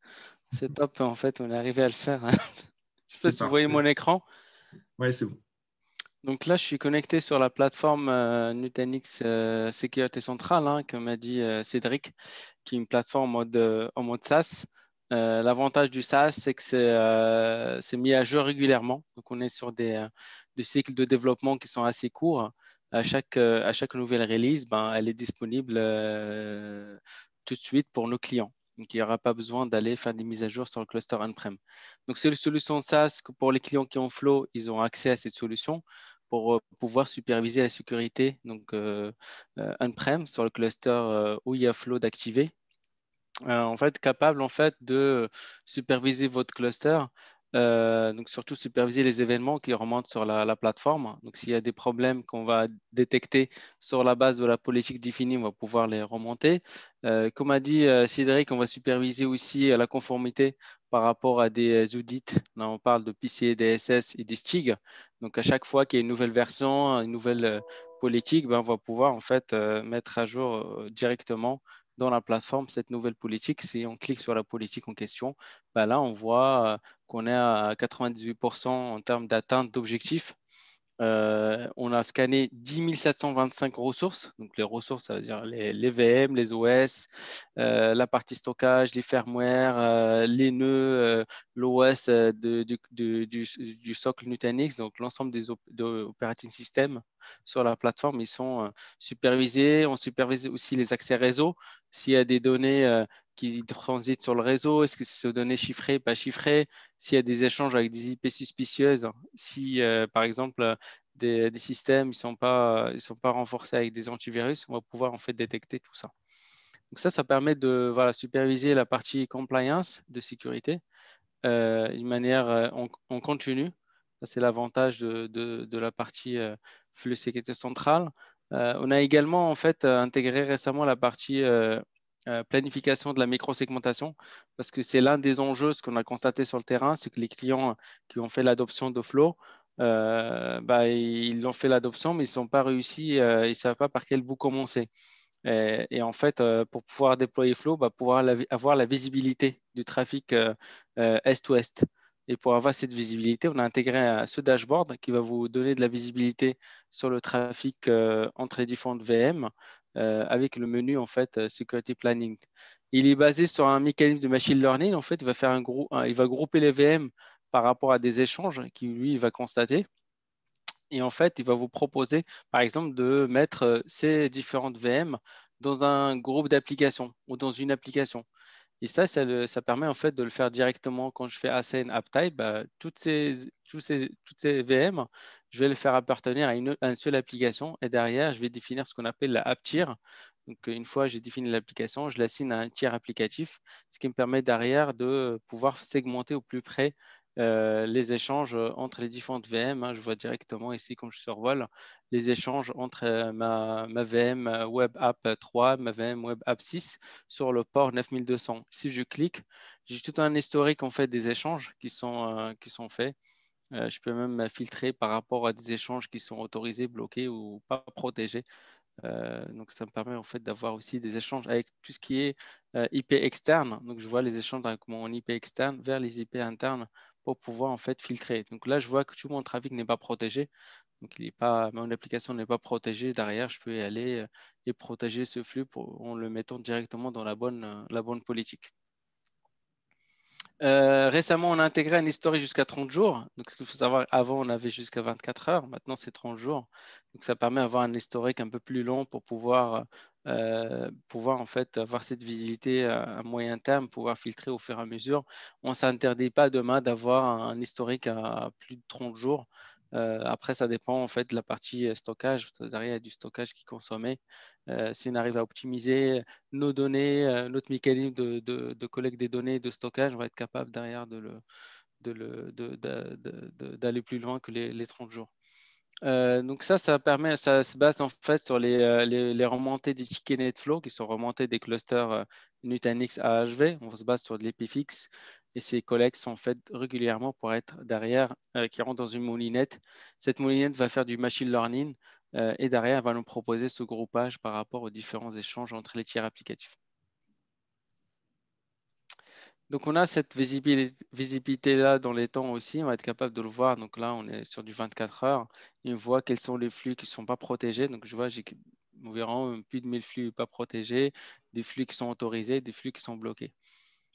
c'est top, en fait, on est arrivé à le faire. Je ne sais pas si vous voyez mon écran. Oui, c'est bon. Donc là, je suis connecté sur la plateforme Nutanix Sécurité Centrale, comme a dit Cédric, qui est une plateforme en mode SaaS. L'avantage du SaaS, c'est que c'est mis à jour régulièrement. Donc, on est sur des cycles de développement qui sont assez courts. À chaque nouvelle release, elle est disponible tout de suite pour nos clients. Donc, il n'y aura pas besoin d'aller faire des mises à jour sur le cluster on-prem. Donc, c'est une solution SaaS que pour les clients qui ont Flow, ils ont accès à cette solution pour pouvoir superviser la sécurité donc on-prem sur le cluster où il y a Flow d'activer. En fait, capable en fait de superviser votre cluster, donc surtout superviser les événements qui remontent sur la plateforme. Donc, s'il y a des problèmes qu'on va détecter sur la base de la politique définie, on va pouvoir les remonter. Comme a dit Cédric, on va superviser aussi la conformité par rapport à des audits. Là, on parle de PCI DSS et des STIG. Donc, à chaque fois qu'il y a une nouvelle version, une nouvelle politique, on va pouvoir en fait mettre à jour directement dans la plateforme cette nouvelle politique. Si on clique sur la politique en question, bah là, on voit qu'on est à 98% en termes d'atteinte d'objectifs. On a scanné 10 725 ressources. Donc, les ressources, ça veut dire les VM, les OS, la partie stockage, les firmware, les nœuds, l'OS du socle Nutanix. Donc, l'ensemble des operating systems sur la plateforme, ils sont supervisés. On supervise aussi les accès réseau. S'il y a des données qui transitent sur le réseau, est-ce que c'est données chiffrées, pas chiffrées? S'il y a des échanges avec des IP suspicieuses, si par exemple des systèmes ne sont pas renforcés avec des antivirus, on va pouvoir en fait détecter tout ça. Donc ça permet de superviser la partie compliance de sécurité d'une manière en continu. C'est l'avantage de la partie flux sécurité centrale. On a également en fait intégré récemment la partie planification de la microsegmentation, parce que c'est l'un des enjeux, ce qu'on a constaté sur le terrain, c'est que les clients qui ont fait l'adoption de Flow, ils ont fait l'adoption, mais ils n'ont pas réussi, ils ne savent pas par quel bout commencer. Et en fait, pour pouvoir déployer Flow, pouvoir avoir la visibilité du trafic est-ouest. Et pour avoir cette visibilité, on a intégré ce dashboard qui va vous donner de la visibilité sur le trafic entre les différentes VM avec le menu en fait Security Planning. Il est basé sur un mécanisme de machine learning. En fait, il va faire il va grouper les VM par rapport à des échanges qu'il lui il va constater. Et en fait, il va vous proposer, par exemple, de mettre ces différentes VM dans un groupe d'applications ou dans une application. Et ça permet en fait de le faire directement quand je fais assign AppType. Toutes ces VM, je vais le faire appartenir à une seule application. Et derrière, je vais définir ce qu'on appelle la app tier. Donc, une fois j'ai défini l'application, je l'assigne à un tiers applicatif, ce qui me permet derrière de pouvoir segmenter au plus près les échanges entre les différentes VM. Je vois directement ici, quand je survole, les échanges entre ma VM Web App 3, ma VM Web App 6 sur le port 9200. Si je clique, j'ai tout un historique en fait des échanges qui sont faits. Je peux même filtrer par rapport à des échanges qui sont autorisés, bloqués ou pas protégés. Donc, ça me permet en fait d'avoir aussi des échanges avec tout ce qui est IP externe. Donc, je vois les échanges avec mon IP externe vers les IP internes pour pouvoir en fait filtrer. Donc là, je vois que tout mon trafic n'est pas protégé. Donc, mon application n'est pas protégée. Derrière, je peux y aller et protéger ce flux en le mettant directement dans la bonne politique. Récemment, on a intégré un historique jusqu'à 30 jours. Donc, ce qu'il faut savoir, avant, on avait jusqu'à 24 heures. Maintenant, c'est 30 jours. Donc, ça permet d'avoir un historique un peu plus long pour pouvoir en fait avoir cette visibilité à moyen terme, pouvoir filtrer au fur et à mesure. On ne s'interdit pas demain d'avoir un historique à plus de 30 jours. Après, ça dépend en fait de la partie stockage. Derrière, il y a du stockage qui est consommé. Si on arrive à optimiser nos données, notre mécanisme de collecte des données et de stockage, on va être capable derrière d'aller plus loin que les 30 jours. Donc ça se base en fait sur les remontées des tickets NetFlow qui sont remontées des clusters Nutanix AHV. On se base sur de l'EpiFix et ces collectes sont faites régulièrement pour être derrière, qui rentrent dans une moulinette. Cette moulinette va faire du machine learning et derrière, elle va nous proposer ce groupage par rapport aux différents échanges entre les tiers applicatifs. Donc, on a cette visibilité-là dans les temps aussi. On va être capable de le voir. Donc là, on est sur du 24 heures. Et on voit quels sont les flux qui ne sont pas protégés. Donc, je vois, nous verrons plus de 1000 flux pas protégés, des flux qui sont autorisés, des flux qui sont bloqués.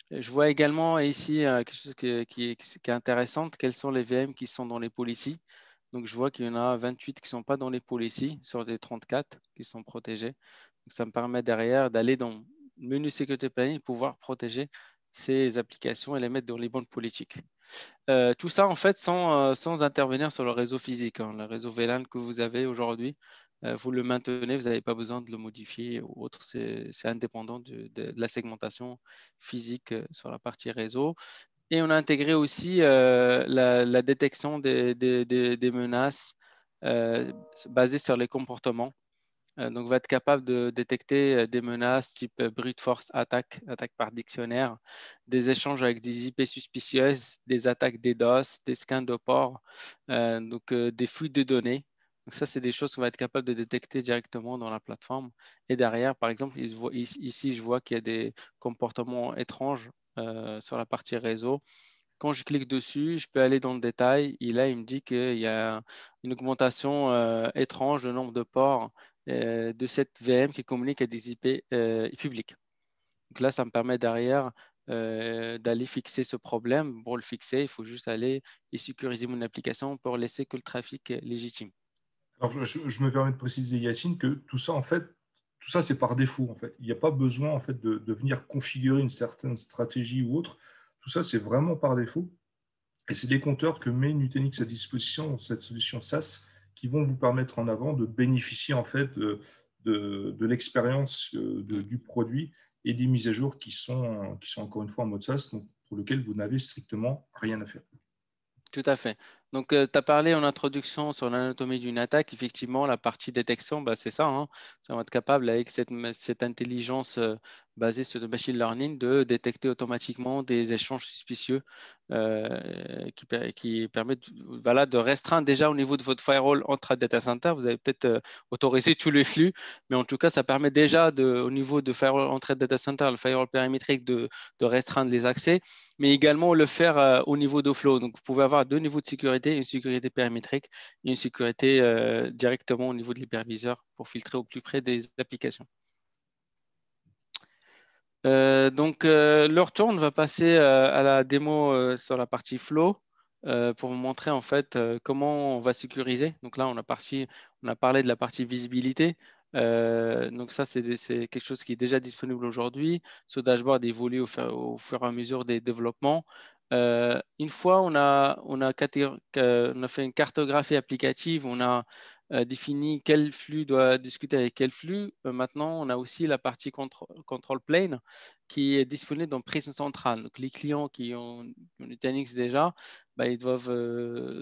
Je vois également ici quelque chose qui est intéressant. Quels sont les VM qui sont dans les policies? Donc, je vois qu'il y en a 28 qui ne sont pas dans les policies sur des 34 qui sont protégés. Donc, ça me permet derrière d'aller dans le menu sécurité planning, pouvoir protéger ces applications et les mettre dans les bonnes politiques. Tout ça, en fait, sans intervenir sur le réseau physique. Le réseau VLAN que vous avez aujourd'hui, vous le maintenez, vous n'avez pas besoin de le modifier ou autre. C'est indépendant de la segmentation physique sur la partie réseau. Et on a intégré aussi la détection des menaces basées sur les comportements. Donc, on va être capable de détecter des menaces type brute force attaque par dictionnaire, des échanges avec des IP suspicieuses, des attaques DDoS, des scans de port, des fuites de données. Donc ça, c'est des choses qu'on va être capable de détecter directement dans la plateforme. Et derrière, par exemple, ici, je vois qu'il y a des comportements étranges sur la partie réseau. Quand je clique dessus, je peux aller dans le détail. Et là, il me dit qu'il y a une augmentation étrange du nombre de ports de cette VM qui communique à des IP publics. Donc là, ça me permet derrière d'aller fixer ce problème. Pour le fixer, il faut juste aller et sécuriser mon application pour laisser que le trafic légitime. Alors, je me permets de préciser, Yacine, que tout ça, en fait, tout ça, c'est par défaut, en fait. Il n'y a pas besoin, en fait, de venir configurer une certaine stratégie ou autre. Tout ça, c'est vraiment par défaut. Et c'est des compteurs que met Nutanix à disposition dans cette solution SaaS qui vont vous permettre en avant de bénéficier, en fait, de l'expérience du produit et des mises à jour qui sont encore une fois en mode SaaS, donc pour lequel vous n'avez strictement rien à faire. Tout à fait. Donc, tu as parlé en introduction sur l'anatomie d'une attaque. Effectivement, la partie détection, bah, c'est ça, hein. Ça va être capable, avec cette intelligence basée sur le machine learning, de détecter automatiquement des échanges suspicieux qui permettent voilà, de restreindre déjà au niveau de votre firewall entre data center. Vous avez peut-être autorisé tous les flux, mais en tout cas, ça permet déjà, au niveau de firewall entre data center, le firewall périmétrique, de restreindre les accès, mais également le faire au niveau de flow. Donc, vous pouvez avoir deux niveaux de sécurité, une sécurité périmétrique et une sécurité directement au niveau de l'hyperviseur pour filtrer au plus près des applications. Leur tour, on va passer à la démo sur la partie flow pour vous montrer en fait comment on va sécuriser. Donc là, on a parlé de la partie visibilité. Donc ça, c'est quelque chose qui est déjà disponible aujourd'hui. Ce dashboard évolue au fur et à mesure des développements. Une fois on a fait une cartographie applicative, on a défini quel flux doit discuter avec quel flux. Maintenant, on a aussi la partie control plane qui est disponible dans Prism Central. Donc, les clients qui ont Nutanix déjà, bah, ils doivent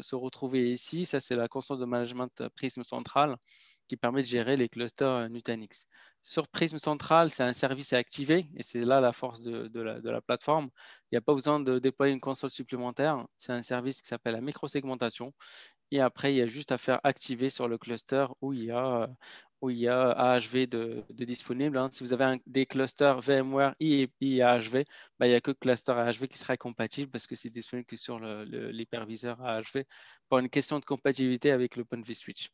se retrouver ici. Ça, c'est la console de management Prism Central qui permet de gérer les clusters Nutanix. Sur Prism Central, c'est un service à activer et c'est là la force de la plateforme. Il n'y a pas besoin de déployer une console supplémentaire. C'est un service qui s'appelle la microsegmentation. Et après, il y a juste à faire activer sur le cluster où il y a AHV de disponible, hein. Si vous avez des clusters VMware et AHV, bah, il n'y a que le cluster AHV qui sera compatible parce que c'est disponible que sur l'hyperviseur AHV pour une question de compatibilité avec l'Open vSwitch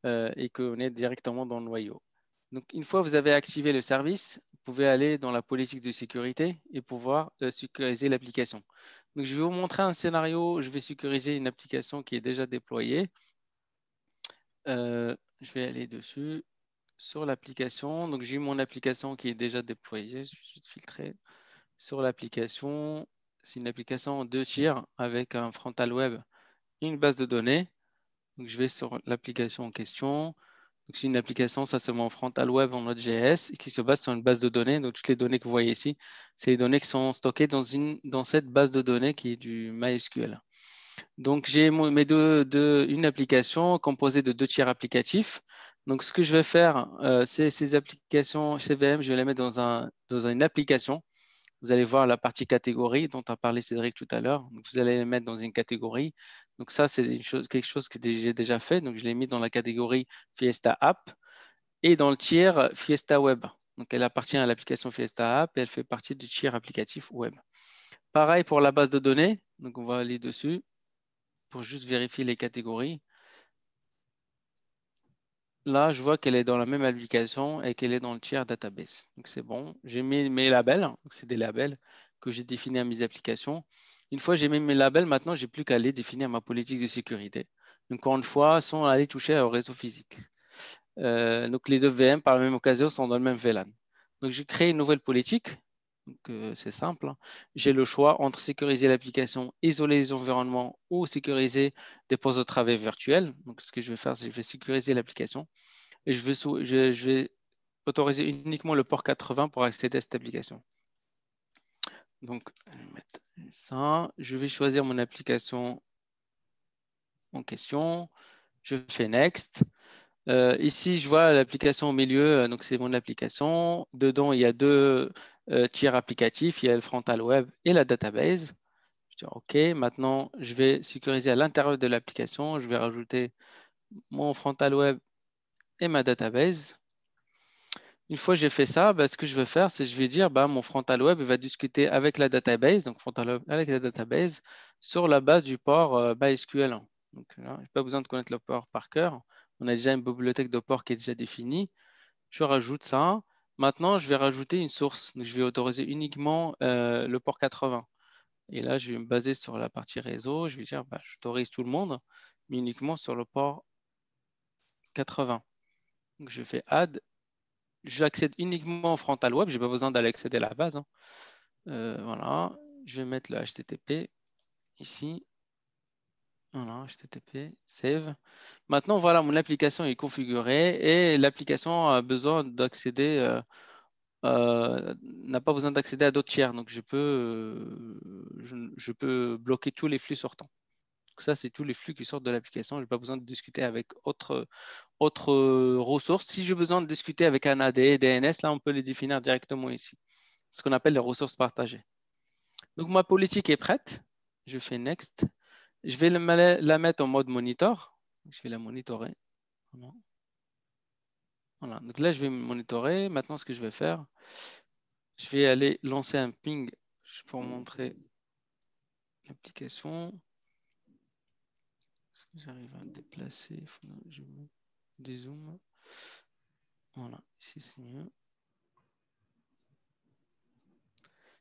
et qu'on est directement dans le noyau. Donc, une fois que vous avez activé le service, vous pouvez aller dans la politique de sécurité et pouvoir sécuriser l'application. Donc, je vais vous montrer un scénario. Je vais sécuriser une application qui est déjà déployée. Je vais aller dessus sur l'application. Donc, j'ai mon application qui est déjà déployée. Je vais juste filtrer sur l'application. C'est une application en 2 tiers avec un frontal web et une base de données. Donc, je vais sur l'application en question. Donc, c'est une application, ça c'est mon frontal web en Node.js qui se base sur une base de données. Donc, toutes les données que vous voyez ici, c'est les données qui sont stockées dans cette base de données qui est du MySQL. Donc, j'ai une application composée de 2 tiers applicatifs. Donc, ce que je vais faire, c'est ces applications CVM, je vais les mettre dans une application. Vous allez voir la partie catégorie dont a parlé Cédric tout à l'heure. Vous allez les mettre dans une catégorie. Donc, ça, c'est quelque chose que j'ai déjà fait. Donc, je l'ai mis dans la catégorie Fiesta App et dans le tiers Fiesta Web. Donc, elle appartient à l'application Fiesta App et elle fait partie du tiers applicatif web. Pareil pour la base de données. Donc, on va aller dessus pour juste vérifier les catégories. Là, je vois qu'elle est dans la même application et qu'elle est dans le tiers database. Donc, c'est bon. J'ai mis mes labels. Donc, c'est des labels que j'ai définis à mes applications. Une fois que j'ai mis mes labels, maintenant, je n'ai plus qu'à aller définir ma politique de sécurité. Encore une fois, sans aller toucher au réseau physique. Donc, les deux VM, par la même occasion, sont dans le même VLAN. Donc, je crée une nouvelle politique. C'est simple, hein. J'ai le choix entre sécuriser l'application, isoler les environnements ou sécuriser des postes de travail virtuels. Donc, ce que je vais faire, c'est que je vais sécuriser l'application et je vais autoriser uniquement le port 80 pour accéder à cette application. Donc, je vais mettre ça. Je vais choisir mon application en question. Je fais Next. Ici, je vois l'application au milieu, donc c'est mon application. Dedans, il y a 2 tiers applicatifs, il y a le frontal web et la database. Je dis OK, maintenant, je vais sécuriser à l'intérieur de l'application. Je vais rajouter mon frontal web et ma database. Une fois que j'ai fait ça, ce que je vais faire, c'est je vais dire mon frontal web va discuter avec la database, donc frontal web avec la database, sur la base du port MySQL. Donc là, je n'ai pas besoin de connaître le port par cœur. On a déjà une bibliothèque de port qui est déjà définie. Je rajoute ça. Maintenant, je vais rajouter une source. Donc, je vais autoriser uniquement le port 80. Et là, je vais me baser sur la partie réseau. Je vais dire, j'autorise tout le monde, mais uniquement sur le port 80. Donc, je fais add. J'accède uniquement au frontal web. Je n'ai pas besoin d'aller accéder à la base. Voilà. Je vais mettre le HTTP ici. Voilà, HTTP, save. Maintenant, voilà, mon application est configurée et l'application a besoin d'accéder, n'a pas besoin d'accéder à d'autres tiers. Donc, je peux bloquer tous les flux sortants. Donc, ça, c'est tous les flux qui sortent de l'application. Je n'ai pas besoin de discuter avec autre ressources. Si j'ai besoin de discuter avec un AD, DNS, là, on peut les définir directement ici. Ce qu'on appelle les ressources partagées. Donc, ma politique est prête. Je fais Next. Je vais la mettre en mode monitor. Je vais la monitorer. Voilà. Donc là, je vais monitorer. Maintenant, ce que je vais faire, je vais aller lancer un ping pour montrer l'application. Est-ce que j'arrive à déplacer? Je dézoome. Voilà, ici c'est mieux.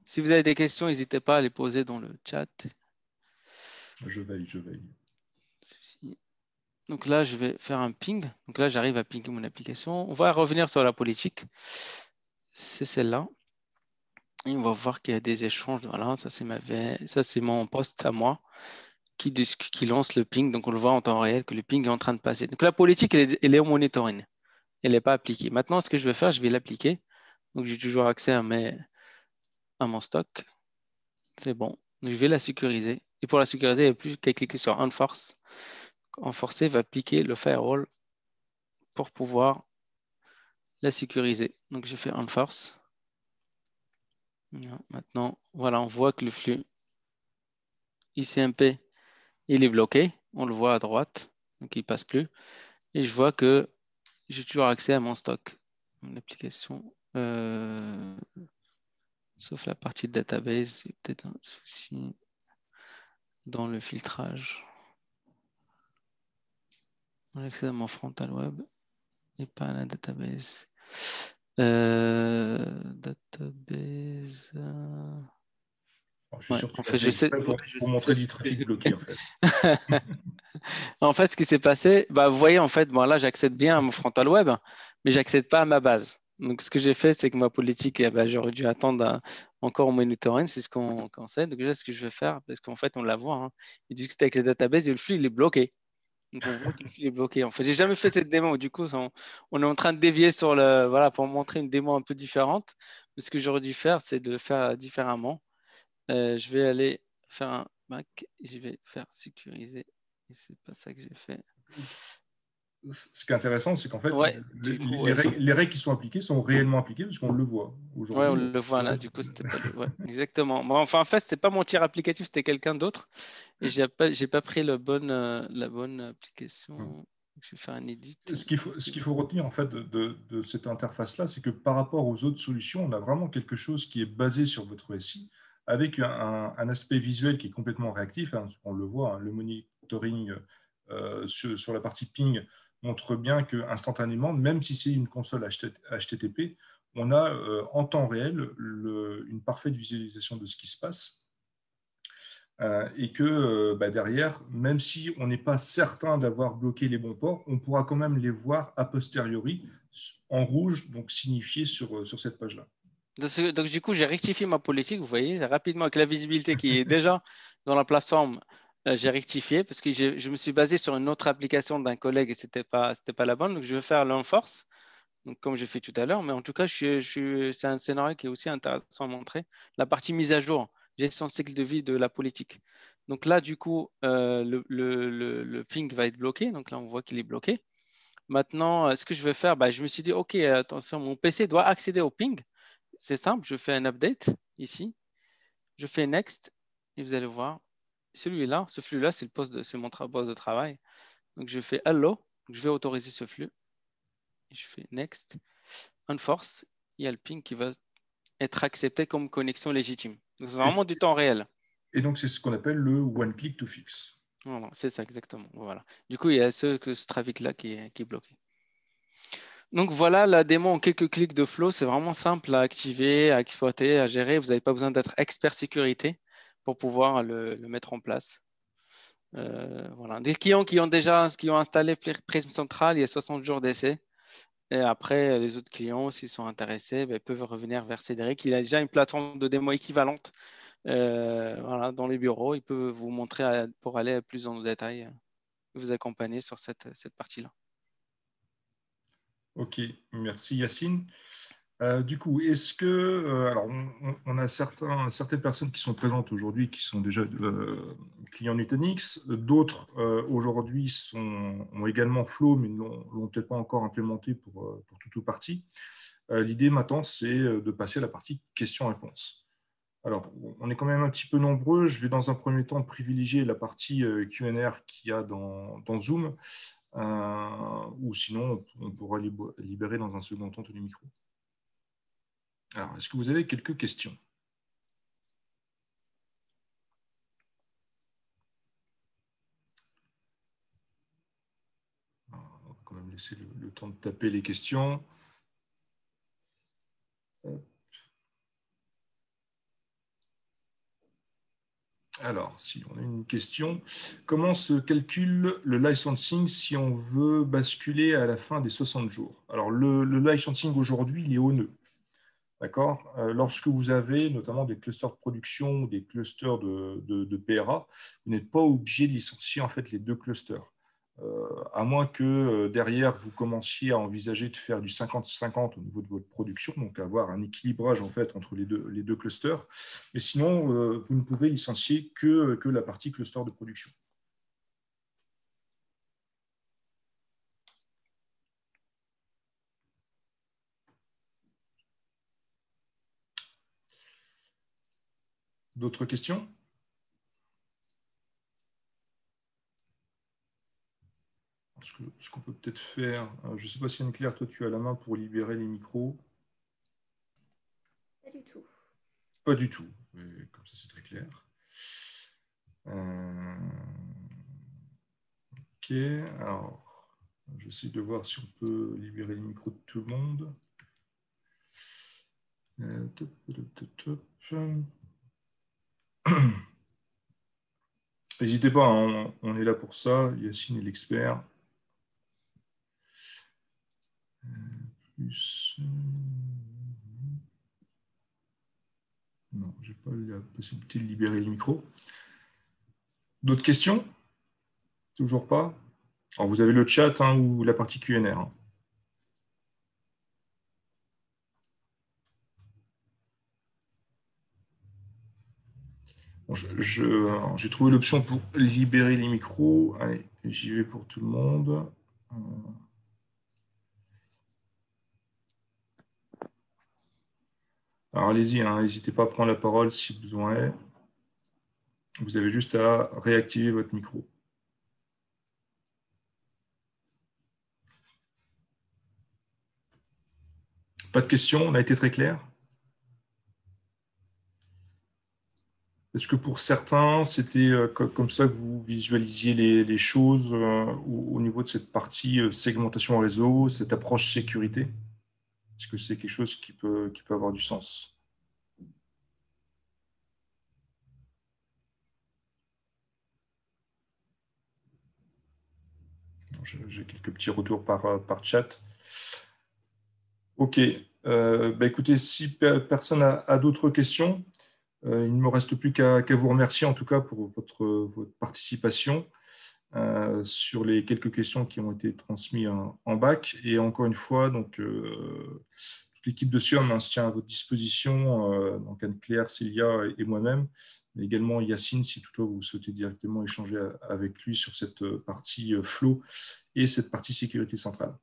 Si vous avez des questions, n'hésitez pas à les poser dans le chat. Je veille, je veille. Donc là, je vais faire un ping. Donc là, j'arrive à pinguer mon application. On va revenir sur la politique. C'est celle-là. Et on va voir qu'il y a des échanges. Voilà, ça c'est mon poste à moi qui lance le ping. Donc on le voit en temps réel que le ping est en train de passer. Donc la politique, elle est au monitoring. Elle n'est pas appliquée. Maintenant, ce que je vais faire, je vais l'appliquer. Donc j'ai toujours accès à mon stock. C'est bon. Donc, je vais la sécuriser. Et pour la sécuriser, il n'y a plus qu'à cliquer sur Enforce. Enforcer va appliquer le firewall pour pouvoir la sécuriser. Donc j'ai fait Enforce. Maintenant, voilà, on voit que le flux ICMP, il est bloqué. On le voit à droite. Donc il ne passe plus. Et je vois que j'ai toujours accès à mon stock. Mon application, sauf la partie de database, il y a peut-être un souci dans le filtrage. J'ai accès à mon frontal web et pas à la database. Database. Je suis sûr que en tu fait, l'as fait exprès pour montrer du trafic bloqué, en fait. En fait, ce qui s'est passé, vous voyez, en fait, là, j'accède bien à mon frontal web, mais j'accède pas à ma base. Donc, ce que j'ai fait, c'est que ma politique, j'aurais dû attendre encore au monitoring, c'est ce qu'on sait. Donc, déjà, ce que je vais faire, parce qu'en fait, on la voit, il discute avec les databases et le flux, il est bloqué. Donc, on voit que le flux est bloqué. En fait, j'ai jamais fait cette démo. Du coup, on est en train de dévier sur voilà, pour montrer une démo un peu différente. Mais ce que j'aurais dû faire, c'est de le faire différemment. Je vais aller faire un Mac et je vais faire sécuriser. Et c'est pas ça que j'ai fait. Ce qui est intéressant, c'est qu'en fait, Ouais, les règles qui sont appliquées sont réellement appliquées parce qu'on le voit aujourd'hui. Ouais, on le voit là. Du coup, c'était pas le. Ouais, exactement. Bon, enfin, en fait, c'était pas mon tir applicatif, c'était quelqu'un d'autre. Et j'ai pas pris la bonne application. Je vais faire un edit. Ce qu'il faut retenir en fait de cette interface-là, c'est que par rapport aux autres solutions, on a vraiment quelque chose qui est basé sur votre SI avec un aspect visuel qui est complètement réactif. Hein. On le voit, hein, le monitoring sur la partie ping montre bien qu'instantanément, même si c'est une console HTTP, on a en temps réel une parfaite visualisation de ce qui se passe. Et que derrière, même si on n'est pas certain d'avoir bloqué les bons ports, on pourra quand même les voir a posteriori en rouge, donc signifiés sur cette page-là. Donc, du coup, j'ai rectifié ma politique, vous voyez, rapidement avec la visibilité qui est déjà dans la plateforme. J'ai rectifié parce que je me suis basé sur une autre application d'un collègue et c'était pas la bonne. Donc, je vais faire l'enforce, donc comme j'ai fait tout à l'heure. Mais en tout cas, c'est un scénario qui est aussi intéressant à montrer. La partie mise à jour, gestion de cycle de vie de la politique. Donc là, du coup, le ping va être bloqué. Donc là, on voit qu'il est bloqué. Maintenant, ce que je vais faire, je me suis dit, OK, attention, mon PC doit accéder au ping. C'est simple, je fais un update ici. Je fais next et vous allez voir, celui-là, ce flux-là, c'est mon poste de travail. Donc, je fais hello Je vais autoriser ce flux. Je fais Next. Enforce. Il y a le ping qui va être accepté comme connexion légitime. C'est vraiment du temps réel. Et donc, c'est ce qu'on appelle le one click to fix. Voilà, c'est ça exactement. Voilà. Du coup, il y a ce trafic-là qui est bloqué. Donc voilà la démo en quelques clics de Flow. C'est vraiment simple à activer, à exploiter, à gérer. Vous n'avez pas besoin d'être expert sécurité pour pouvoir le mettre en place. Voilà. Des clients qui ont installé Prism Central, il y a 60 jours d'essai. Et après, les autres clients, s'ils sont intéressés, peuvent revenir vers Cédric. Il a déjà une plateforme de démo équivalente voilà, dans les bureaux. Il peut vous montrer pour aller plus en détail, vous accompagner sur cette partie-là. Ok, merci Yacine. Du coup, est-ce que, alors, on a certaines personnes qui sont présentes aujourd'hui qui sont déjà clients Nutanix, d'autres aujourd'hui ont également Flow, mais ne l'ont peut-être pas encore implémenté pour tout ou partie. L'idée maintenant, c'est de passer à la partie questions-réponses. Alors, on est quand même un petit peu nombreux. Je vais dans un premier temps privilégier la partie Q&R qu'il y a dans Zoom, ou sinon, on pourra libérer dans un second temps tous les micros. Alors, est-ce que vous avez quelques questions? On va quand même laisser le temps de taper les questions. Alors, si on a une question, comment se calcule le licensing si on veut basculer à la fin des 60 jours? Alors, le licensing aujourd'hui, il est au nœud. D'accord. Lorsque vous avez notamment des clusters de production ou des clusters de PRA, vous n'êtes pas obligé de licencier en fait les deux clusters. À moins que derrière vous commenciez à envisager de faire du 50-50 au niveau de votre production, donc avoir un équilibrage en fait entre les deux clusters. Mais sinon, vous ne pouvez licencier que la partie cluster de production. D'autres questions? Ce qu'on peut peut-être faire, je ne sais pas si Anne-Claire, toi tu as la main pour libérer les micros. Pas du tout. Pas du tout, mais comme ça c'est très clair. Ok, alors j'essaie de voir si on peut libérer les micros de tout le monde. N'hésitez pas, hein, on est là pour ça. Yacine est l'expert. Non, je n'ai pas la possibilité de libérer les micros. D'autres questions? Toujours pas? Alors, vous avez le chat hein, ou la partie Q&R. Hein. Bon, j'ai trouvé l'option pour libérer les micros. Allez, j'y vais pour tout le monde. Alors, allez-y, hein, n'hésitez pas à prendre la parole si besoin est. Vous avez juste à réactiver votre micro. Pas de questions, on a été très clair. Est-ce que pour certains, c'était comme ça que vous visualisiez les choses au niveau de cette partie segmentation réseau, cette approche sécurité? Est-ce que c'est quelque chose qui peut avoir du sens? J'ai quelques petits retours par chat. Ok. Écoutez, si personne a d'autres questions, il ne me reste plus qu'à vous remercier en tout cas pour votre participation sur les quelques questions qui ont été transmises en bac. Et encore une fois, donc, toute l'équipe de SIOM se tient à votre disposition, donc Anne-Claire, Célia et moi-même, mais également Yacine, si toutefois vous souhaitez directement échanger avec lui sur cette partie flow et cette partie sécurité centrale.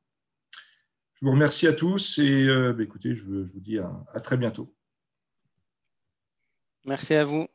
Je vous remercie à tous et écoutez, je vous dis à très bientôt. Merci à vous.